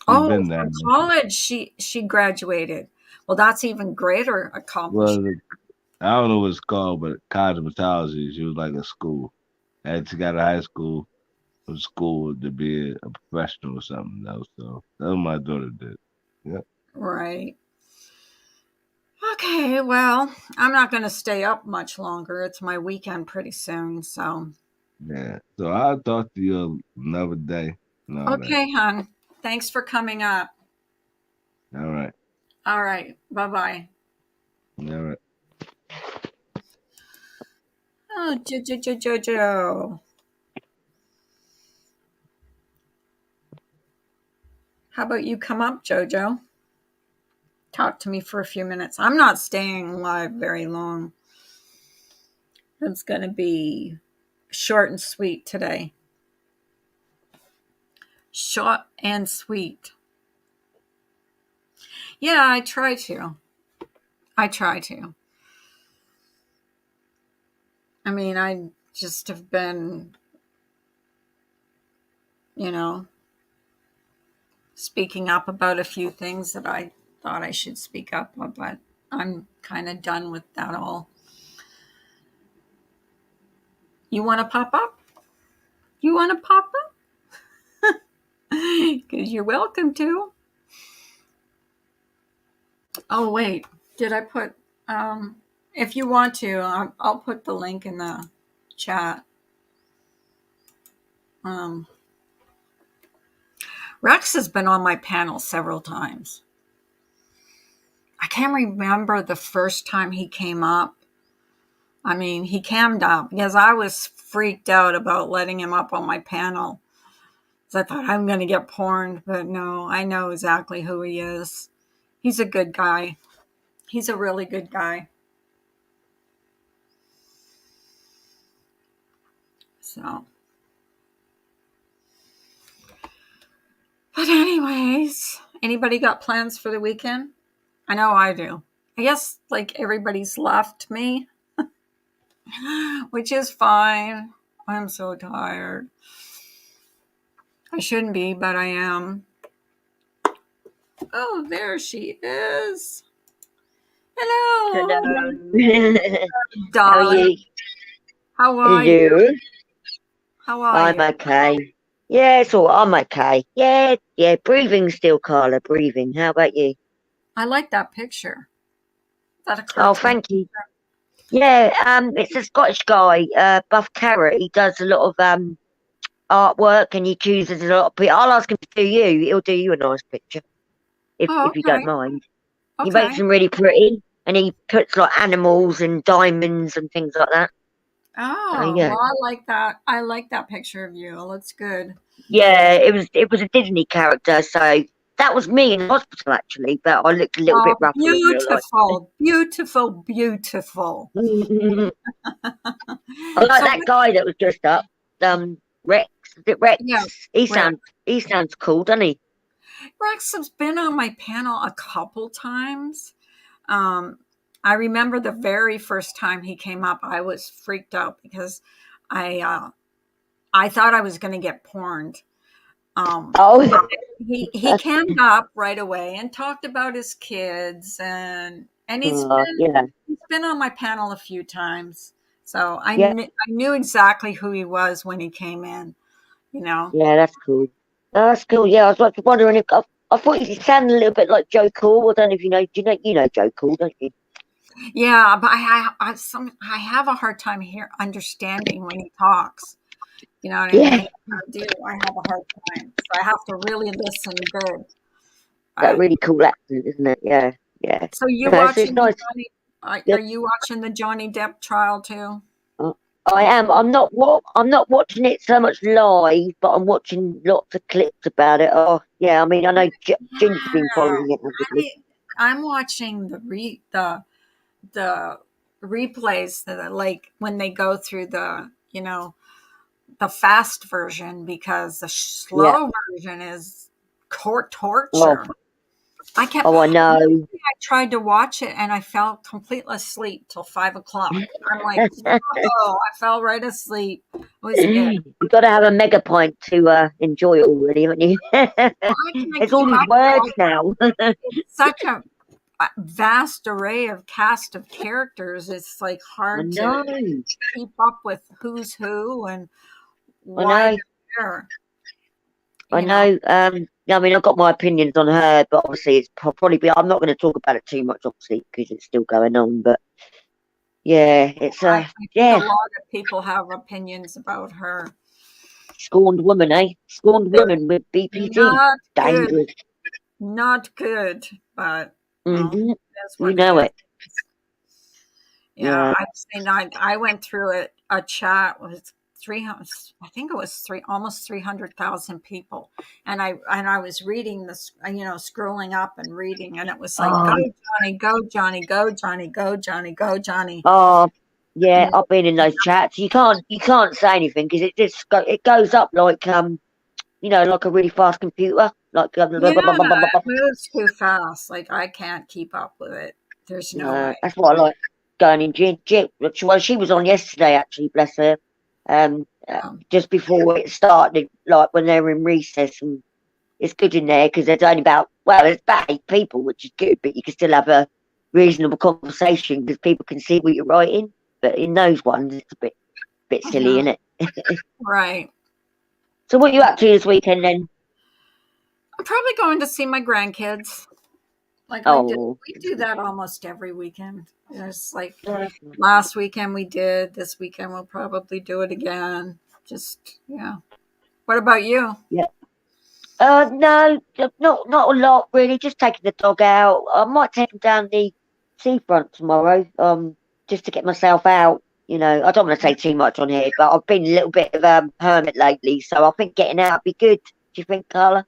She's Oh, been from down there. college she graduated. Well, that's even greater accomplishment. Well, I don't know what it's called, but cosmetology. She was like a school. And she got out of high school, from school to be a professional or something else. So that's what my daughter did. Yep. Right. Okay, well, I'm not going to stay up much longer. It's my weekend pretty soon, so. Yeah. So I'll talk to you another day and all that. Okay, hon. Thanks for coming up. All right. All right. Bye-bye. All right. Oh, Jojo. How about you come up, Jojo? Talk to me for a few minutes. I'm not staying live very long. It's going to be short and sweet today. Short and sweet. Yeah, I try to. I try to. I mean, I just have been, you know, speaking up about a few things that thought I should speak up, but I'm kind of done with that all. You want to pop up? You want to pop up? Because you're welcome to. Oh, wait. Did I put, if you want to, I'll put the link in the chat. Rex has been on my panel several times. I can't remember the first time he came up. I mean, he cammed up because I was freaked out about letting him up on my panel. So I thought I'm going to get porned, but no, I know exactly who he is. He's a good guy. He's a really good guy. So, but anyways, anybody got plans for the weekend? I know I do. I guess like everybody's left me, which is fine. I'm so tired. I shouldn't be, but I am. Oh, there she is. Hello. Hello. How are Darling. you? How are you? Hello. How are I'm you? okay. Yeah, it's all. I'm okay. Yeah, yeah. Breathing still, Carla. Breathing. How about you? I like that picture. Is that a Oh, cartoon? thank you. Yeah. It's a Scottish guy, Buff Carrot. He does a lot of artwork, and he chooses a lot of people. I'll ask him to do you. He'll do you a nice picture Oh, if you don't okay. mind. He makes Okay. them really pretty, and he puts like animals and diamonds and things like that. Oh, Yeah. well, I like that. I like that picture of you. It looks good. Yeah, it was a Disney character, so that was me in hospital actually, but I looked a little bit Oh, rougher in real life. beautiful, beautiful, beautiful. I like So, that guy that was dressed up. Rex, is it Rex? yeah, He Rex. sounds he sounds cool, doesn't he? Rex has been on my panel a couple times. Um, I remember the very first time he came up, I was freaked out because I thought I was going to get porned. Oh, He came up right away and talked about his kids and yeah, he's been on my panel a few times. So yeah, I knew exactly who he was when he came in, you know. yeah. That's cool. Oh, that's cool. Yeah, I was like wondering if I thought he sounded a little bit like Joe Cool. I don't know if you know. Do you know Joe Cool, don't you? Yeah, but I have a hard time here understanding when he talks. You know what I Yeah, mean? I do. I have a hard time. So I have to really listen good. that But really cool accent, isn't it? Yeah, yeah. so you No, it's watching the nice. Johnny? Yeah. Are you watching the Johnny Depp trial too? Uh, I am. I'm not watching it so much live, but I'm watching lots of clips about it. Oh, yeah. I mean, I know Gin's been Yeah, following it, obviously. I I'm watching the replays that are like when they go through the fast version because the Yeah. slow version is Oh, torture. I kept oh, I know. I tried to watch it and I fell completely asleep till 5 o'clock. I'm like, whoa, I fell right asleep. It was it. You've got to have a mega pint to enjoy it all, really, haven't you? I can't It's all keep these up words with now. it's such a vast array of cast of characters. It's like I hard to know. keep up with who's who and I why know. they're there. I You know, know. I mean, I've got my opinions on her, but obviously, it's probably be. I'm not going to talk about it too much, obviously, because it's still going on. But yeah, it's I think a yeah, lot of people have opinions about her. scorned woman, eh? Scorned woman with BPD. Not good, Dangerous. not good, but well, Hmm. that's You what it know it. is. Yeah, Yeah. I've seen. I went through it. A chat with 300. I think it was almost 300,000 people, and I was reading this. Scrolling up and reading, and it was like, "Go Oh, Johnny, go Johnny, go Johnny, go Johnny, go Johnny." oh, yeah. And I've been in those chats. You can't say anything because it goes up like like a really fast computer. Like yeah, it moves too fast. Like I can't keep up with it. There's no way. that's what I like going in gym. Well, she was on yesterday actually. Bless her. Um, Just before it started, like when they were in recess, and it's good in there because there's only there's about 8 people, which is good, but you can still have a reasonable conversation because people can see what you're writing. But in those ones, it's a bit silly, isn't it? Right. So what are you up to this weekend then? I'm probably going to see my grandkids. Like Oh, we do that almost every weekend. There's like yeah. last weekend we did. This weekend we'll probably do it again. Just yeah. What about you? No, not a lot really. Just taking the dog out. I might take him down the seafront tomorrow. Just to get myself out. You know, I don't want to say too much on here, but I've been a little bit of a hermit lately, so I think getting out would be good. Do you think, Carla?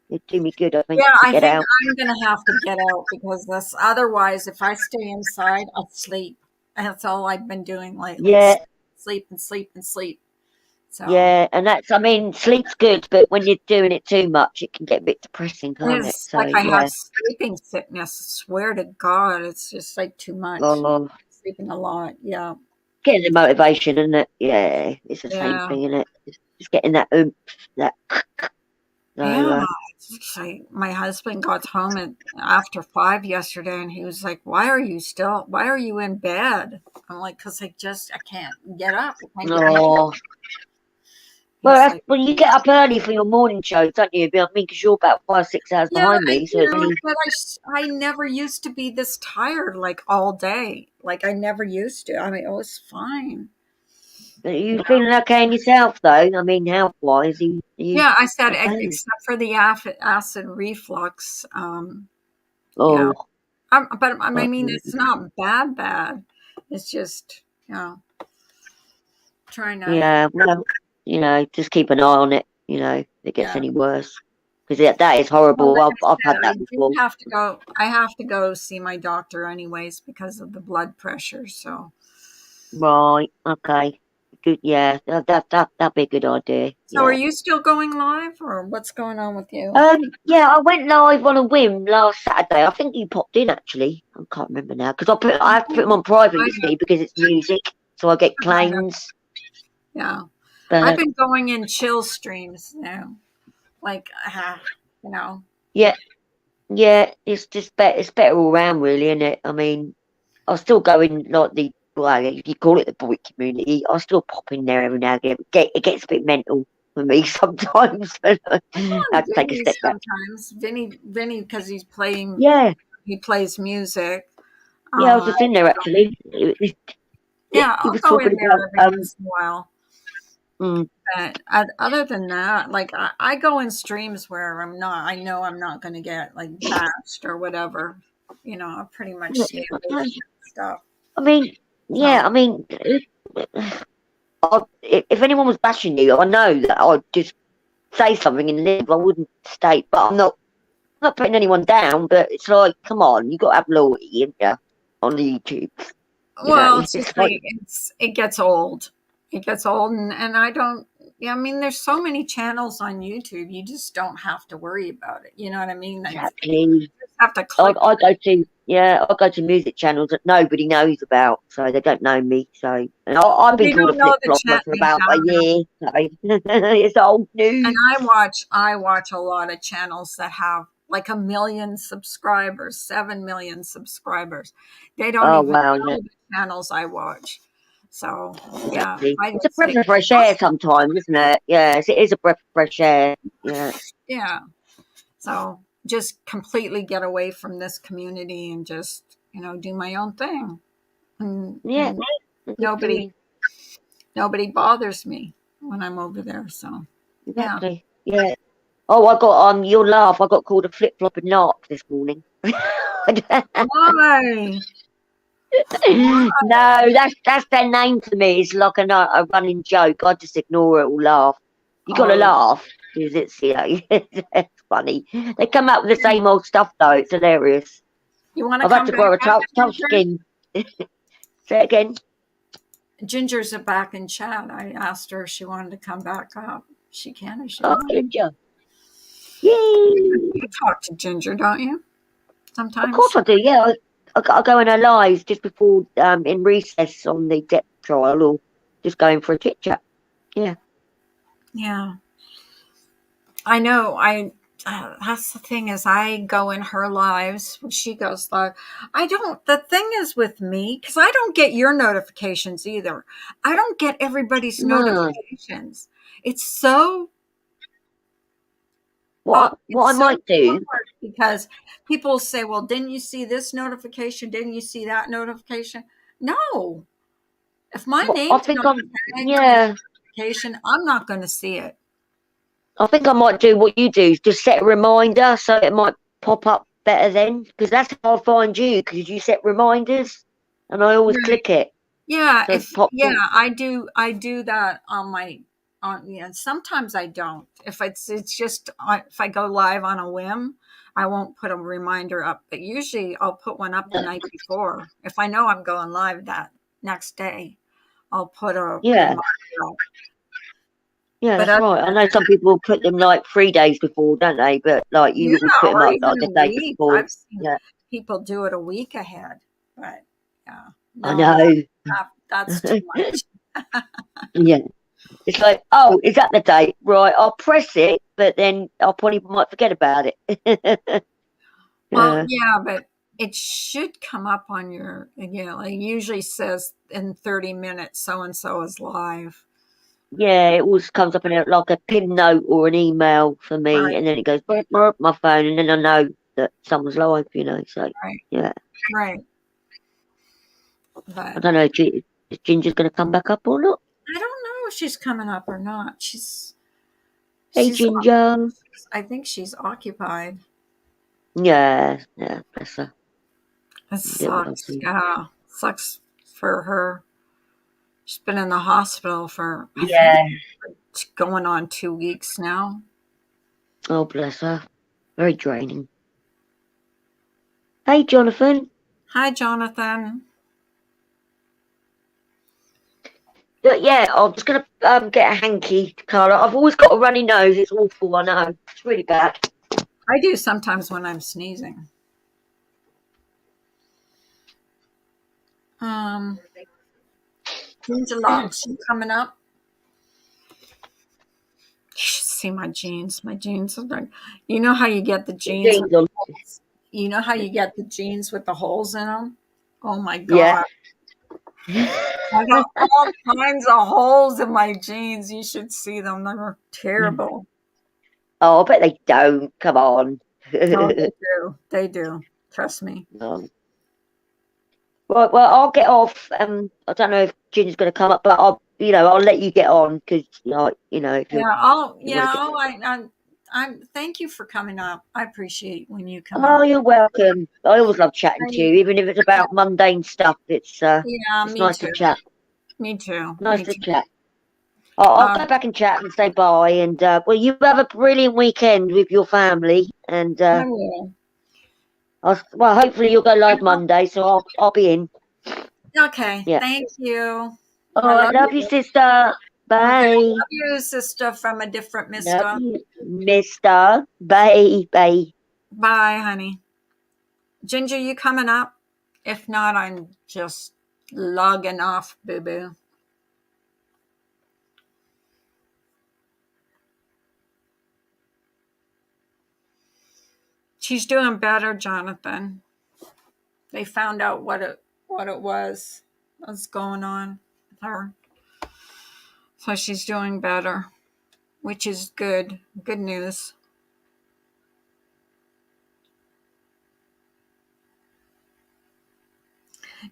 It'd do me good, I think, Yeah, to I get think out. I'm gonna have to get out because this otherwise if I stay inside, I'll sleep. That's all I've been doing lately. Yeah, Sleep and sleep and sleep. So yeah, and I mean, sleep's good, but when you're doing it too much, it can get a bit depressing, can't it? it's So like I have yeah. sleeping sickness. Swear to God, it's just like too much. Oh, Sleeping a lot. Yeah. getting the motivation, isn't it? Yeah, it's the same Yeah. thing, isn't it? Just getting that that. So, Yeah. It's like my husband got home after 5 yesterday and he was like, why are you in bed? I'm like, because I can't get up. I can't get my oh, well, He's that's like, when you get up early for your morning shows, don't you? I mean, because you're about 5, 6 hours yeah, behind me, so it's only but I never used to be this tired like all day. Like I never used to. I mean, it was fine. You you know? feeling okay in yourself, though. I mean, health wise, are you Yeah, I said okay? except for the acid reflux. Yeah, Oh, but I mean, okay. it's not bad. It's just trying to. Yeah, well, just keep an eye on it. If it gets Yeah. any worse, because that is Well, horrible. like I've I had said, I that do before. have to go. I have to go see my doctor anyways because of the blood pressure. So. Right. Okay. Good. Yeah. That'd be a good idea. So are Yeah. you still going live or what's going on with you? Yeah, I went live on a whim last Saturday. I think you popped in actually. I can't remember now because I have to put them on private, I you know, see, because it's music, so I get I know. claims. Yeah. I've But been going in chill streams now. Like, you know. yeah, yeah, it's just better. It's better all round, really, isn't it? I mean, I still go in like you call it the boy community. I still pop in there every now and again. It gets a bit mental for me sometimes. I I go have on to take a Vinny step back. sometimes. Vinny, because Yeah, he plays music. yeah, I was Uh, just in there actually. yeah, He I'll was go talking in there about every once in a while. mm, But other than that, like I go in streams where I know I'm not going to get like bashed or whatever. I pretty much stay away from that stuff. I mean, yeah, So, I mean, if anyone was bashing you, I know that I'd just say something and live. I wouldn't state, but I'm not putting anyone down. But it's like, come on, you got to have loyalty, in you, on the YouTube. well, it's It's just like, like it gets old. It gets old, and I don't. Yeah, I mean, there's so many channels on YouTube. You just don't have to worry about it. You know what I mean? Like, exactly. you just have to I, click. I go to I go to music channels that nobody knows about, so they don't know me. So, and I've been They called a don't know flip the flopper chat for about a exactly. year. So it's old And news. I watch a lot of channels that have like 1 million subscribers, 7 million subscribers. They don't Oh even wow, yeah, know the channels I watch. So yeah, exactly. I It's a would breath say of fresh air most, sometimes, isn't it? Yes, it is a breath of fresh air. Yeah, yeah. So just completely get away from this community and just do my own thing, and, yeah, and good for nobody you. nobody bothers me when I'm over there. So yeah. Exactly. Yeah. Oh, I got you'll laugh. I got called a flip flopping narc this morning. Why? No, that's their name to me. It's like a running joke. I just ignore it or laugh. You got to Oh, laugh because it's funny. They come up with the same old stuff though. It's hilarious. you want to I've had come to back grow a up, tough Ginger? skin. Say it again. Ginger's back in chat. I asked her if she wanted to come back up. She can if she Oh, wants. Ginger. Yay! You talk to Ginger, don't you? Of course Sometimes. I do. Yeah, I go in her lives just before in recess on the Depp trial or just going for a chit chat. Yeah. Yeah. I know. that's the thing is I go in her lives when she goes live. I don't. The thing is with me because I don't get your notifications either. I don't get everybody's No. notifications. It's so What I it's so might do, hard because people say, "Well, didn't you see this notification? Didn't you see that notification?" No. If my what I name's think not I'm, tagged with yeah, a notification, I'm not going to see it. I think I might do what you do, just set a reminder so it might pop up better then, because that's how I find you, because you set reminders, and I always click it, Yeah, so it if pops yeah, up. I do that on my on sometimes I don't. If it's just if I go live on a whim, I won't put a reminder up, but usually I'll put one up the No. night before. If I know I'm going live that next day, I'll put a Yeah, reminder up. yeah, But that's other right. I than know some people put them like 3 days before, don't they? But like you always yeah, put them or up even like the a day week. before. I've seen Yeah, people do it a week ahead. But yeah, I no, know. that's too much. Yeah. It's like, oh, is that the date? Right, I'll press it, but then I'll probably might forget about it. Well, Yeah. yeah, but it should come up on your, like usually says in 30 minutes, so and so is live. Yeah, it always comes up in like a pin note or an email for me, Right, and then it goes burp, burp, my phone, and then I know that someone's live, So, right, yeah. right. I But don't know if Ginger's going to come back up or not. I don't know if she's coming up or not. Hey, She's, Ginger. I think she's occupied. Yeah, yeah, bless her. It Little sucks. lovely. Yeah, sucks for her. She's been in the hospital for, I think, Yeah. it's going on 2 weeks now. Oh, bless her. Very draining. Hey, Jonathan. Hi, Jonathan. But yeah, I'm just gonna get a hanky, Carla. I've always got a runny nose. It's awful. I know. It's really bad. I do sometimes when I'm sneezing. Um, Ginger Locks coming up. You should see my jeans. My jeans are like, you know how you get the jeans with Jeans the on. holes? You know how you get the jeans with the holes in them? Oh my Yeah. God. I got all kinds of holes in my jeans. You should see them. They're terrible. Oh, I bet they don't. Come on. Oh, they do. They do. Trust me. No. Right, well, I'll get off. I don't know if Ginger's going to come up, but I'll let you get on because, if Yeah, you want to get. I'm thank you for coming up. I appreciate when you come Oh, up. you're welcome. I always love chatting to I, you, even if it's yeah, about mundane stuff. yeah, It's me nice to too. chat. Me too. Nice Me to too. chat. I'll Um, go back and chat and say bye. And well, you have a brilliant weekend with your family. And I will. hopefully you'll go live Monday, so I'll be in. Okay. Yeah. Thank you. All I right. love Love you, you. sister. Okay. Bye. Love you, sister from a different Love mister. you, Mister. Bye. Bye. Bye, honey. Ginger, you coming up? If not, I'm just logging off, boo boo. She's doing better, Jonathan. They found out what it was that's going on with her. So she's doing better, which is good. Good news.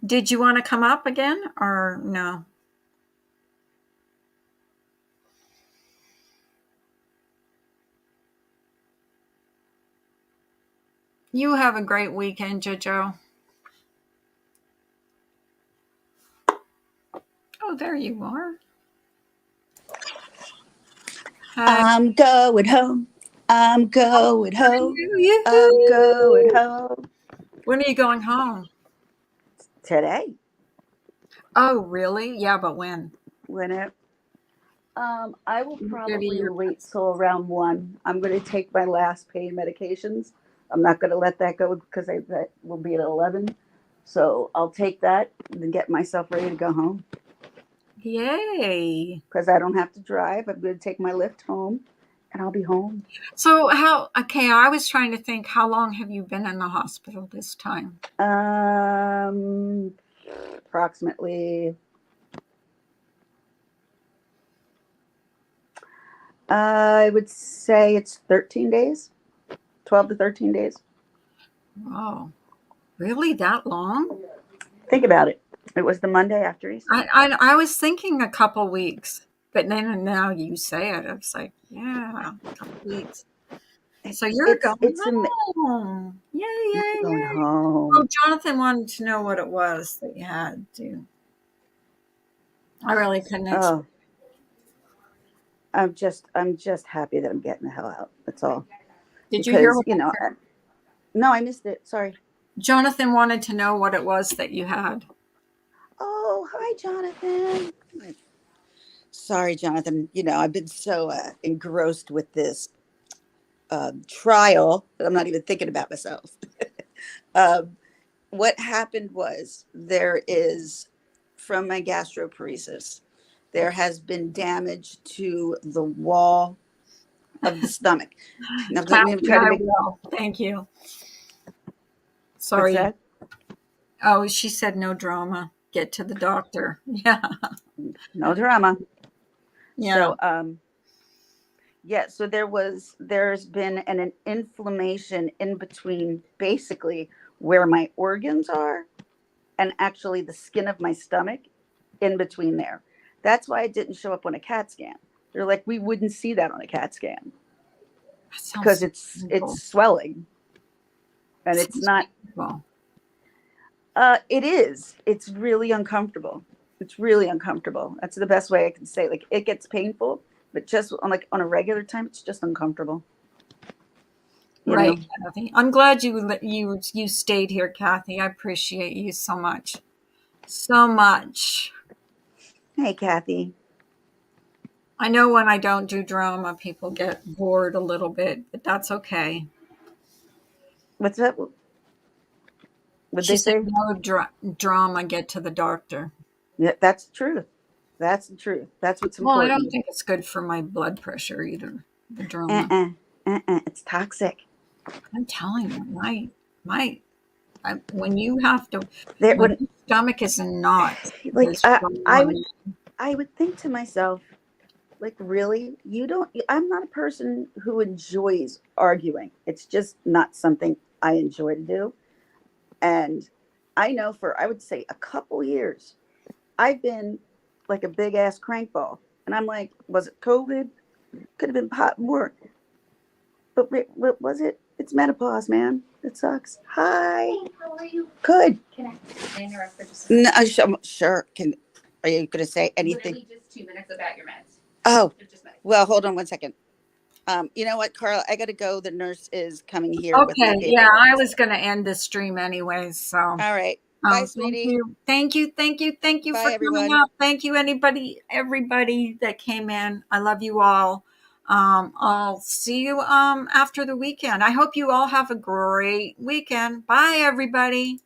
Did you want to come up again or no? You have a great weekend, Jojo. Oh, there you are. Hi. I'm going home. I'm going home. I'm going Yoo-hoo. home When are you going home? today. Oh, really? Yeah, but when? When it, I will Maybe probably you're wait till around 1. I'm going to take my last pain medications. I'm not going to let that go because that will be at 11. So I'll take that and then get myself ready to go home yay. because I don't have to drive. I'm going to take my lift home and I'll be home. So I was trying to think, how long have you been in the hospital this time? Approximately, I would say it's 13 days, 12 to 13 days. Oh, really that long? Think about it. It was the Monday after Easter. I was thinking a couple weeks, but then now you say it, it's like, yeah, a couple weeks. So you're going It's home. Yay, yay, going yay. home. Well, Jonathan wanted to know what it was that you had to. I really couldn't explain. Oh, I'm just happy that I'm getting the hell out. That's all. Did you hear Because, what I said? no, I missed it. Sorry. Jonathan wanted to know what it was that you had. Oh, hi, Jonathan. Sorry, Jonathan. I've been so engrossed with this trial that I'm not even thinking about myself. um, what happened was there is, from my gastroparesis, there has been damage to the wall of the stomach. Now, let me Kathy, try to I make. will. Thank you. What's Sorry. that? Oh, she said no drama. Get to the doctor. Yeah. No drama. Yeah. So, yeah, so there's been an inflammation in between basically where my organs are and actually the skin of my stomach in between there. That's why it didn't show up on a CAT scan. They're like, we wouldn't see that on a CAT scan That sounds because so it's painful. swelling and it's Sounds not. painful. It is. It's really uncomfortable. It's really uncomfortable. That's the best way I can say. Like, it gets painful, but just on a regular time, it's just uncomfortable. You Right, know. Kathy. I'm glad you stayed here, Kathy. I appreciate you so much. So much. Hey, Kathy. I know when I don't do drama, people get bored a little bit, but that's okay. What's that? What She they said say? no drama, get to the doctor. Yeah, that's the truth. That's the truth. That's what's Well, I don't important. think it's good for my blood pressure either, the drama. Uh-uh. It's toxic. I'm telling you, my when you have to, There, when when your stomach is in knots like because I drama. would think to myself, like, really, you don't. I'm not a person who enjoys arguing. It's just not something I enjoy to do. And I know for, I would say, a couple years, I've been like a big ass crankball, and I'm like, was it COVID? Could have been pot more. But wait, what was it? It's menopause, man. It sucks. Hi. Hey, how are you? Good. Can I interrupt for just a minute? No, sure. Are you going to say anything? Literally just 2 minutes about your meds. Oh, Just minutes. well, hold on one second. You know what, Carla? I got to go. The nurse is coming here with my Okay, yeah, paperwork. I was going to end the stream anyways. So, All right. Bye, thank sweetie. you, thank you, thank you, thank you Bye, for coming everyone. up. Thank you, everybody that came in. I love you all. I'll see you after the weekend. I hope you all have a great weekend. Bye, everybody.